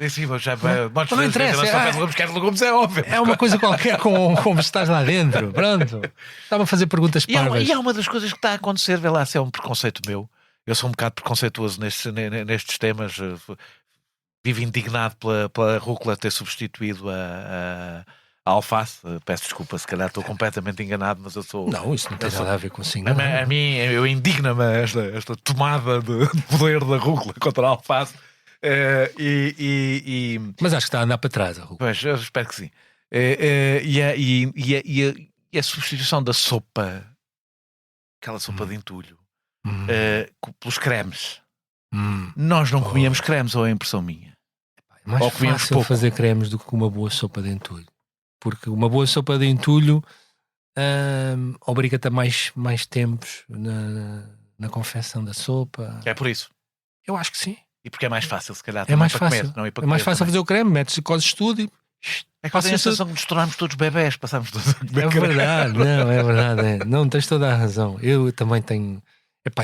Não interessa. Legumes é óbvio. É uma coisa qualquer com vegetais lá dentro. Pronto. Estava a fazer perguntas parvas. E há uma das coisas que está a acontecer, vê lá se é um preconceito meu. Eu sou um bocado preconceituoso nestes temas. Vivo indignado pela rúcula ter substituído a alface. Peço desculpa, se calhar estou completamente enganado, mas eu sou... Não, isso não tem nada a ver com assim. A mim, eu indigna-me esta tomada de poder da rúcula contra a alface. Mas acho que está a andar para trás a rúcula. Pois, eu espero que sim. E a substituição da sopa, aquela sopa de entulho, pelos cremes. Nós não comíamos cremes, ou é a impressão minha? É mais fácil fazer cremes do que uma boa sopa de entulho. Porque uma boa sopa de entulho obriga-te a mais tempos na confecção da sopa. É por isso? Eu acho que sim. E porque é mais fácil, se calhar, é mais fácil. Comer, não ir para é mais fácil também. Fazer o creme, metes, cozes tudo e... É que a sensação que nos tornamos todos bebés, passamos todos a comer. É verdade, não, é verdade. Não, tens toda a razão. Eu também tenho...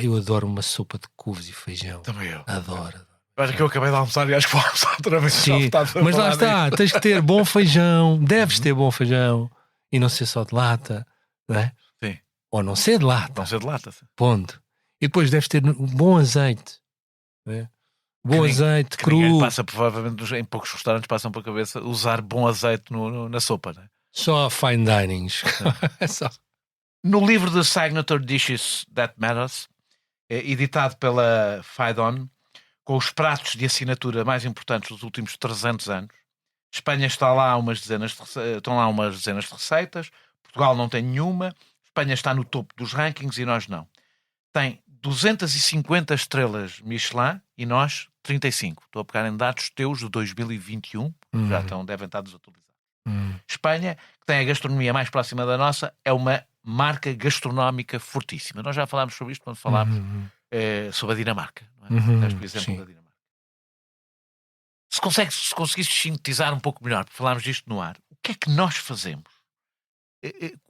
eu adoro uma sopa de couves e feijão. Também eu. Adoro. Acho que eu acabei de almoçar e acho que vou almoçar outra vez. Sim, mas lá está, tens que ter bom feijão, deves ter bom feijão e não ser só de lata, não é? Sim. Ou não ser de lata. Não ser de lata. Sim. Ponto. E depois deves ter bom azeite, não é? Bom azeite cru. Passa, provavelmente, em poucos restaurantes passam para a cabeça usar bom azeite na sopa, não é? Só fine dinings. Só. No livro The Signature Dishes That Matters, editado pela Phaidon, com os pratos de assinatura mais importantes dos últimos 300 anos, Espanha estão lá umas dezenas de receitas, Portugal não tem nenhuma, Espanha está no topo dos rankings e nós não. Tem 250 estrelas Michelin e nós 35. Estou a pegar em dados teus de 2021, já devem estar desatualizados. Espanha, que tem a gastronomia mais próxima da nossa, é uma marca gastronómica fortíssima. Nós já falámos sobre isto quando falámos sobre a Dinamarca. Não é? Por exemplo, da Dinamarca. Se conseguisses sintetizar um pouco melhor, porque falámos disto no ar, o que é que nós fazemos?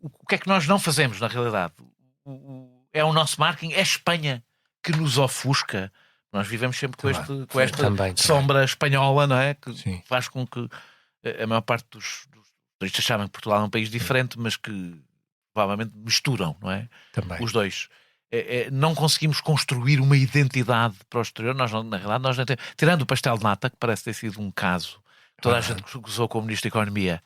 O que é que nós não fazemos, na realidade? É o nosso marketing? É a Espanha que nos ofusca? Nós vivemos sempre com esta sombra espanhola, não é? Que faz com que a maior parte dos turistas sabem que Portugal é um país diferente, mas que provavelmente misturam, não é? Também. Os dois. Não conseguimos construir uma identidade para o exterior. Nós, na realidade, nós não temos, tirando o pastel de nata, que parece ter sido um caso, toda a gente gozou com o Ministro da Economia.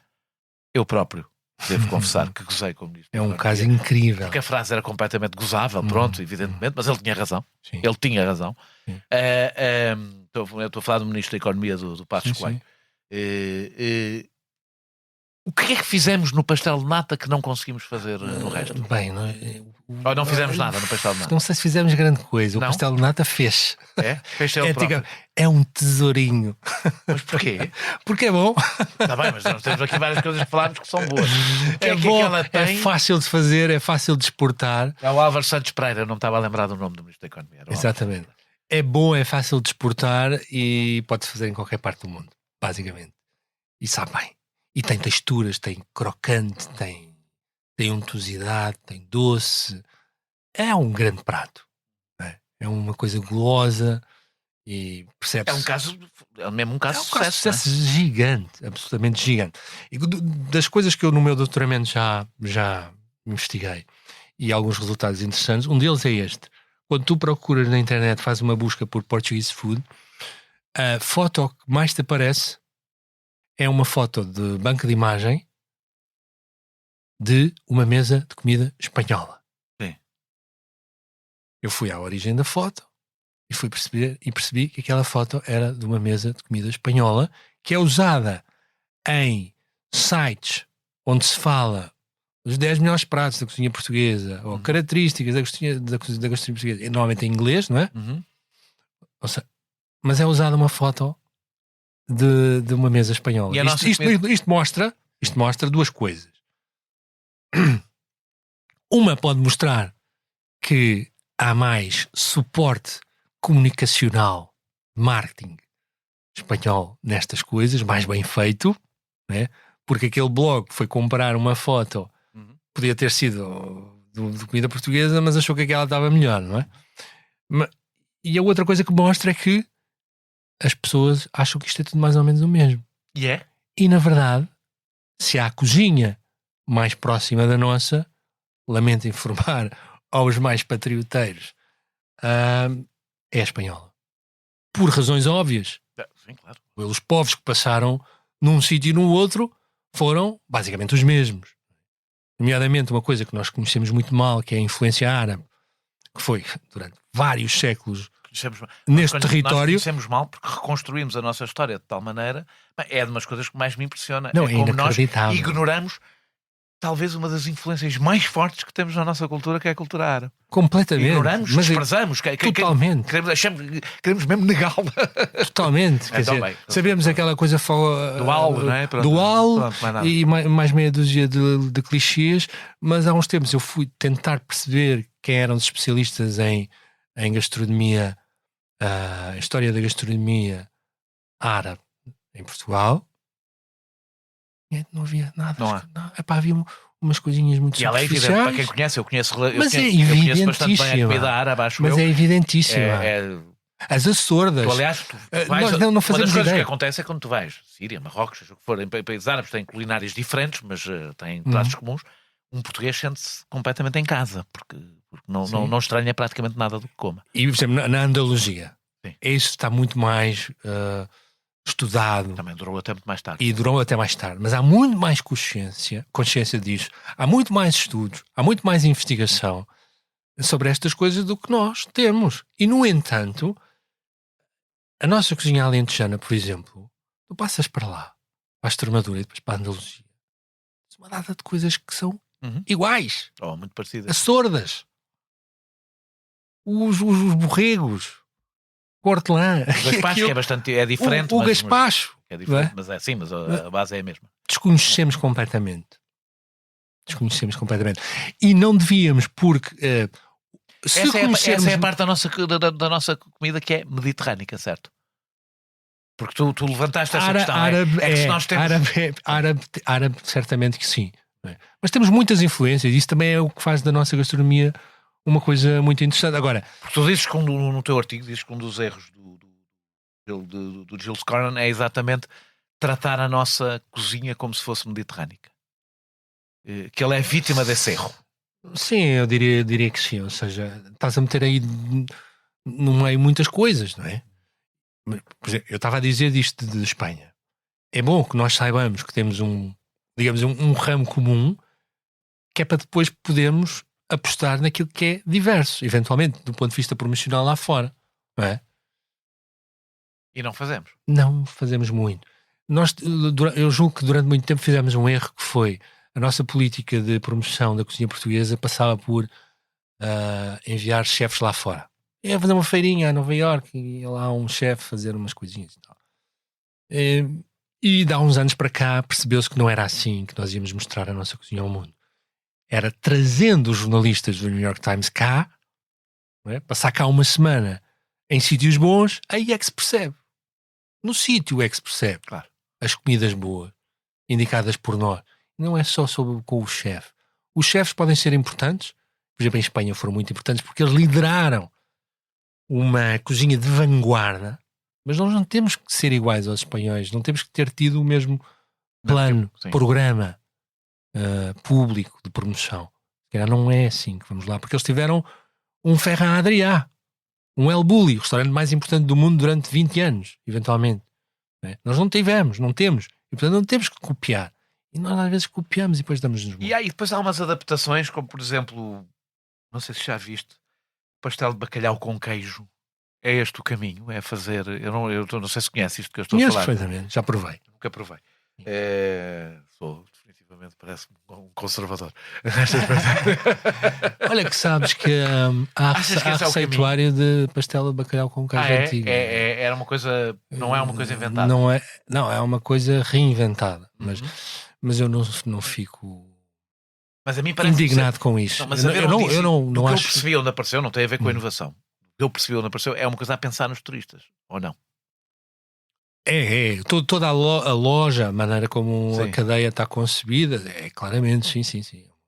Eu próprio devo confessar que gozei com o Ministro da Economia. É um caso incrível. Porque a frase era completamente gozável, pronto, evidentemente, mas ele tinha razão. Sim. Ele tinha razão. Estou a falar do Ministro da Economia do Passos Coelho. O que é que fizemos no pastel de nata que não conseguimos fazer no resto? Bem, ou não fizemos nada no pastel de nata? Não sei se fizemos grande coisa. O não? pastel de nata fez. É um tesourinho. Mas porquê? Porque é bom. Está bem, mas nós temos aqui várias coisas que falarmos que são boas. É bom, é fácil de fazer, é fácil de exportar. É o Álvaro Santos Pereira, não estava a lembrar do nome do Ministro da Economia. Exatamente. É bom, é fácil de exportar e pode-se fazer em qualquer parte do mundo, basicamente. E sabe bem. E tem texturas, tem crocante, tem untuosidade, tem doce. É um grande prato. É uma coisa gulosa e percebe-se. É mesmo um caso de sucesso. Gigante, absolutamente gigante. E das coisas que eu no meu doutoramento já investiguei e alguns resultados interessantes, um deles é este. Quando tu procuras na internet, fazes uma busca por Portuguese food, a foto que mais te aparece é uma foto de banco de imagem de uma mesa de comida espanhola. Sim. Eu fui à origem da foto e percebi que aquela foto era de uma mesa de comida espanhola que é usada em sites onde se fala os 10 melhores pratos da cozinha portuguesa ou características da cozinha portuguesa, normalmente em inglês, não é? Ou seja, mas é usada uma foto de uma mesa espanhola. Isto mostra duas coisas. Uma pode mostrar que há mais suporte comunicacional, marketing espanhol nestas coisas, mais bem feito, né? Porque aquele blog foi comprar uma foto, podia ter sido de comida portuguesa, mas achou que aquela estava melhor, não é? E a outra coisa que mostra é que as pessoas acham que isto é tudo mais ou menos o mesmo. E na verdade, se há a cozinha mais próxima da nossa, lamento informar aos mais patrioteiros, é a espanhola. Por razões óbvias. Sim, claro. Os povos que passaram num sítio e no outro foram basicamente os mesmos. Nomeadamente uma coisa que nós conhecemos muito mal, que é a influência árabe, que foi durante vários séculos neste território. Nós conhecemos mal porque reconstruímos a nossa história de tal maneira. É de umas coisas que mais me impressiona. Não, é como nós inacreditável. ignoramos talvez uma das influências mais fortes que temos na nossa cultura, que é a cultura árabe. Completamente. Ignoramos, desprezamos. Totalmente. Queremos mesmo negá-la. Totalmente. Quer dizer, sabemos aquela coisa dual, não é? Dual e mais meia dúzia de clichês, mas há uns tempos eu fui tentar perceber quem eram os especialistas em gastronomia, a história da gastronomia árabe em Portugal. Não havia nada. Havia umas coisinhas muito superficiais. E ela é evidente, para quem conhece, eu conheço bastante bem a comida árabe, acho mas eu. É evidentíssima. As Açordas. Aliás, nós não fazemos uma das coisas ideia. Que acontece é quando tu vais, Síria, Marrocos, seja o que for, em países árabes têm culinárias diferentes, mas têm pratos comuns. Um português sente-se completamente em casa, porque não estranha praticamente nada do que coma. E, por exemplo, na Andaluzia, isso está muito mais estudado. Também durou até muito mais tarde. E durou até mais tarde. Mas há muito mais consciência disso. Há muito mais estudos, há muito mais investigação sobre estas coisas do que nós temos. E, no entanto, a nossa cozinha alentejana, por exemplo, tu passas para lá, para a Extremadura e depois para a Andaluzia. Uma data de coisas que são iguais. Muito parecidas. As sordas. Os borregos. O hortelã. O gaspacho que é diferente. O gaspacho. É diferente, mas mas a base é a mesma. Desconhecemos completamente. E não devíamos, porque... Essa é a parte da nossa comida que é mediterrânica, certo? Porque tu levantaste essa questão. Árabe, certamente que sim. Mas temos muitas influências e isso também é o que faz da nossa gastronomia uma coisa muito interessante. Agora, porque tu dizes que no teu artigo dizes que um dos erros do Giles Cornan é exatamente tratar a nossa cozinha como se fosse mediterrânica. Que ele é vítima desse erro. Sim, eu diria que sim. Ou seja, estás a meter aí no meio muitas coisas, não é? Por exemplo, eu estava a dizer disto de Espanha. É bom que nós saibamos que temos um ramo comum, que é para depois podermos apostar naquilo que é diverso, eventualmente, do ponto de vista promocional lá fora, não é? E não fazemos. Não fazemos muito. Eu julgo que durante muito tempo fizemos um erro, que foi a nossa política de promoção da cozinha portuguesa passava por enviar chefes lá fora. Ia fazer uma feirinha a Nova Iorque e ia lá um chefe fazer umas coisinhas e tal. E de há uns anos para cá percebeu-se que não era assim que nós íamos mostrar a nossa cozinha ao mundo. Era trazendo os jornalistas do New York Times cá, não é? Passar cá uma semana em sítios bons, aí é que se percebe. No sítio é que se percebe. Claro. As comidas boas, indicadas por nós. Não é só com o chefe. Os chefes podem ser importantes. Por exemplo, em Espanha foram muito importantes porque eles lideraram uma cozinha de vanguarda, mas nós não temos que ser iguais aos espanhóis, não temos que ter tido o mesmo plano, programa público de promoção. Não é assim que vamos lá, porque eles tiveram um Ferran Adrià, um El Bulli, o restaurante mais importante do mundo durante 20 anos, eventualmente. Não é? Nós não temos, e portanto não temos que copiar. E nós às vezes copiamos e depois damos-nos mal. E aí depois há umas adaptações, como por exemplo, não sei se já viste, pastel de bacalhau com queijo, é este o caminho? É fazer... Eu não sei se conhece isto que eu estou Conheço a falar. perfeitamente, já provei. Nunca provei. Definitivamente parece-me um conservador. Olha que sabes que há Achas que esse é o receituário de pastel de bacalhau com queijo antigo. Era uma coisa... Não é uma coisa inventada. Não é uma coisa reinventada. Mas eu não fico... Mas a mim parece indignado com isso. Mas eu não acho. O que eu percebi onde apareceu não tem a ver com a inovação. O que eu percebi onde apareceu é uma coisa a pensar nos turistas, ou não? Toda a loja, a maneira como Sim. a cadeia está concebida, claramente, sim.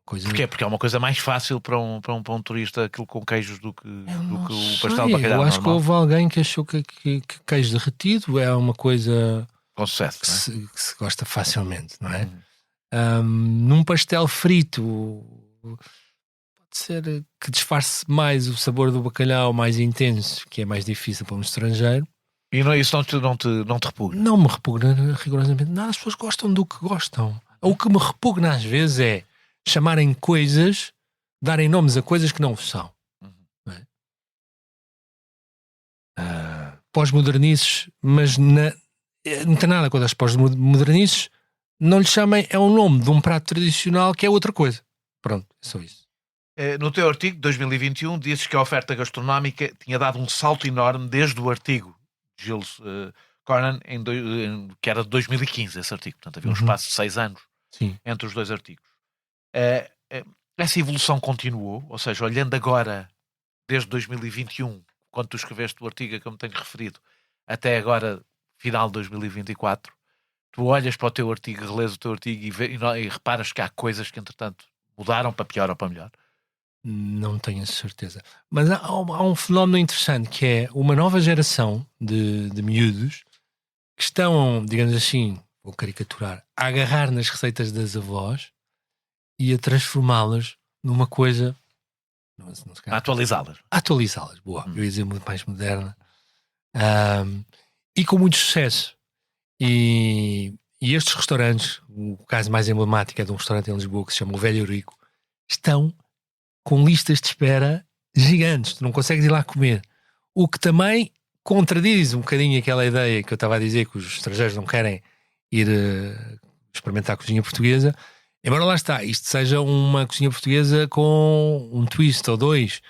Coisa... Porquê? Porque é uma coisa mais fácil para um turista aquilo com queijos do que o pastel de bacalhau Eu acho normal. que houve alguém que achou que queijo derretido é uma coisa com sucesso, que se gosta facilmente, não é? Num pastel frito pode ser que disfarce mais o sabor do bacalhau mais intenso, que é mais difícil para um estrangeiro. E isso não te repugna? Não me repugna rigorosamente nada. As pessoas gostam do que gostam. O que me repugna às vezes é chamarem coisas, darem nomes a coisas que não são. Não é? Pós-modernices, mas não tem nada contra as pós-modernices. Não lhe chamem, é um nome de um prato tradicional que é outra coisa. Pronto, é só isso. No teu artigo de 2021 dizes que a oferta gastronómica tinha dado um salto enorme desde o artigo de Gilles Cornan, que era de 2015, esse artigo. Portanto, havia um espaço de 6 anos entre os dois artigos. Essa evolução continuou, ou seja, olhando agora, desde 2021, quando tu escreveste o artigo a que eu me tenho referido, até agora, final de 2024, tu olhas para o teu artigo, relês o teu artigo e reparas que há coisas que, entretanto, mudaram para pior ou para melhor? Não tenho certeza. Mas há um fenómeno interessante que é uma nova geração de miúdos que estão, digamos assim, vou caricaturar, a agarrar nas receitas das avós e a transformá-las numa coisa... A atualizá-las. Atualizá-las, boa. Eu ia dizer muito mais moderna. E com muito sucesso. E estes restaurantes, o caso mais emblemático é de um restaurante em Lisboa que se chama o Velho Rico, estão com listas de espera gigantes. Tu não consegues ir lá comer. O que também contradiz um bocadinho aquela ideia que eu estava a dizer, que os estrangeiros não querem ir experimentar a cozinha portuguesa. Embora lá está, isto seja uma cozinha portuguesa com um twist ou dois,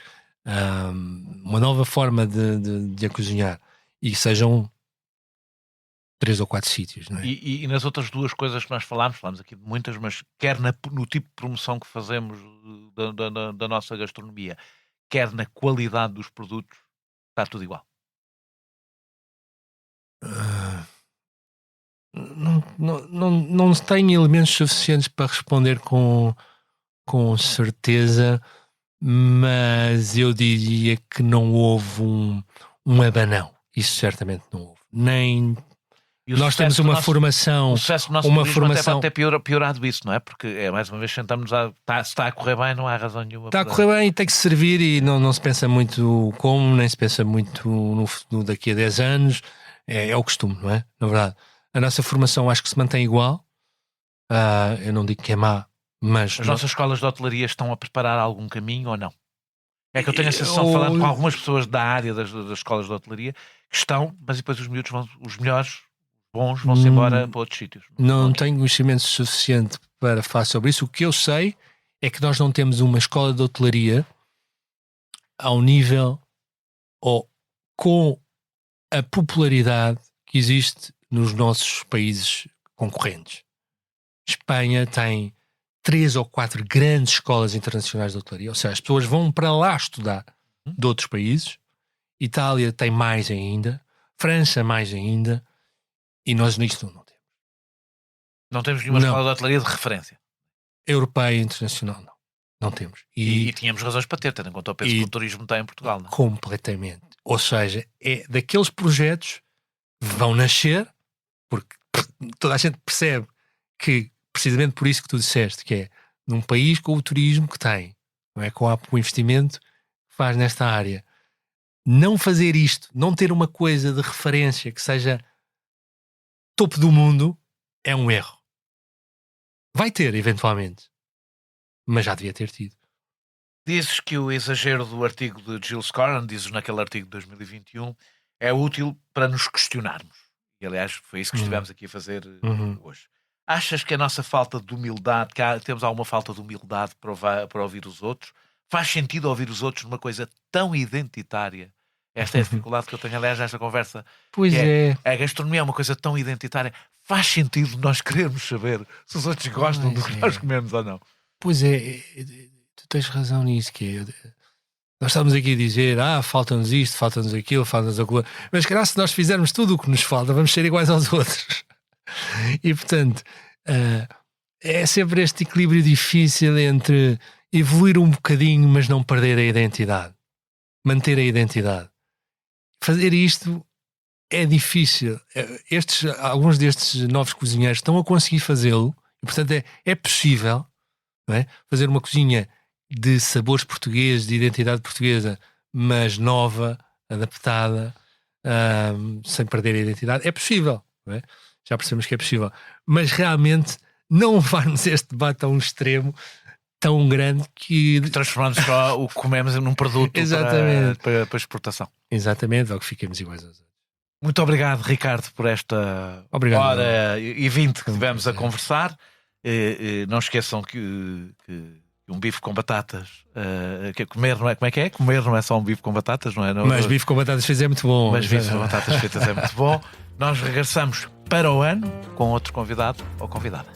uma nova forma de a cozinhar, e sejam 3 ou 4 sítios, não é? E nas outras duas coisas que nós falámos aqui de muitas, mas quer no tipo de promoção que fazemos da nossa gastronomia, quer na qualidade dos produtos, está tudo igual. Não tenho elementos suficientes para responder com certeza, mas eu diria que não houve um abanão. Isso certamente não houve. Nem... Nós temos uma formação... O sucesso do nosso até pode ter piorado isso, não é? Porque, mais uma vez, sentamos se está a correr bem, não há razão nenhuma. Está a correr bem e tem que servir, e não se pensa muito como, nem se pensa muito no daqui a 10 anos. É o costume, não é? Na verdade. A nossa formação acho que se mantém igual. Eu não digo que é má, mas... As nossas escolas de hotelaria estão a preparar algum caminho ou não? É que eu tenho a sensação, falando com algumas pessoas da área das escolas de hotelaria, que estão, mas depois os miúdos os melhores, bons, vão-se embora para outros sítios. Não tenho conhecimento suficiente para falar sobre isso. O que eu sei é que nós não temos uma escola de hotelaria ao nível ou com a popularidade que existe nos nossos países concorrentes. Espanha tem 3 ou 4 grandes escolas internacionais de hotelaria, ou seja, as pessoas vão para lá estudar de outros países. Itália tem mais ainda, França mais ainda, e nós nisto não temos. Não temos nenhuma escola de hotelaria de referência? Europeia e internacional, não temos. E tínhamos razões para ter, tendo em conta o peso que o turismo tem em Portugal, não é? Completamente. Ou seja, é daqueles projetos que vão nascer, porque toda a gente percebe que, precisamente por isso que tu disseste, que é num país com o turismo que tem, não é? Com o investimento que faz nesta área, não fazer isto, não ter uma coisa de referência que seja topo do mundo, é um erro. Vai ter, eventualmente, mas já devia ter tido. Dizes que o exagero do artigo de Giles Coren, dizes naquele artigo de 2021, é útil para nos questionarmos. E, aliás, foi isso que estivemos aqui a fazer hoje. Achas que a nossa falta de humildade, temos alguma falta de humildade para ouvir os outros? Faz sentido ouvir os outros numa coisa tão identitária? Esta é a dificuldade que eu tenho, aliás, nesta conversa. Pois é. A gastronomia é uma coisa tão identitária. Faz sentido nós querermos saber se os outros gostam do que nós comemos ou não? Pois é, tu tens razão nisso, que nós estamos aqui a dizer, falta-nos isto, falta-nos aquilo, falta-nos aquilo. Mas, cara, se nós fizermos tudo o que nos falta, vamos ser iguais aos outros. E, portanto, é sempre este equilíbrio difícil entre evoluir um bocadinho, mas não perder a identidade. Manter a identidade. Fazer isto é difícil. Alguns destes novos cozinheiros estão a conseguir fazê-lo, e, portanto, é possível, não é? Fazer uma cozinha de sabores portugueses, de identidade portuguesa, mas nova, adaptada, sem perder a identidade. É possível, não é? Já percebemos que é possível. Mas realmente não levarmos este debate a um extremo tão grande que transformamos o que comemos num produto para exportação. Exatamente, logo fiquemos iguais aos outros. Muito obrigado, Ricardo, por esta hora e 20 que tivemos a conversar. Não esqueçam que um bife com batatas, comer não é, como é que é? Comer não é só um bife com batatas, não é? Mas bife com batatas feitas é muito bom. Mas bife com batatas feitas é muito bom. Nós regressamos para o ano com outro convidado ou convidada.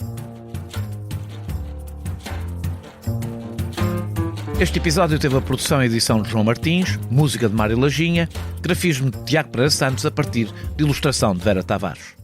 Este episódio teve a produção e edição de João Martins, música de Mário Lajinha, grafismo de Tiago Pereira Santos a partir de ilustração de Vera Tavares.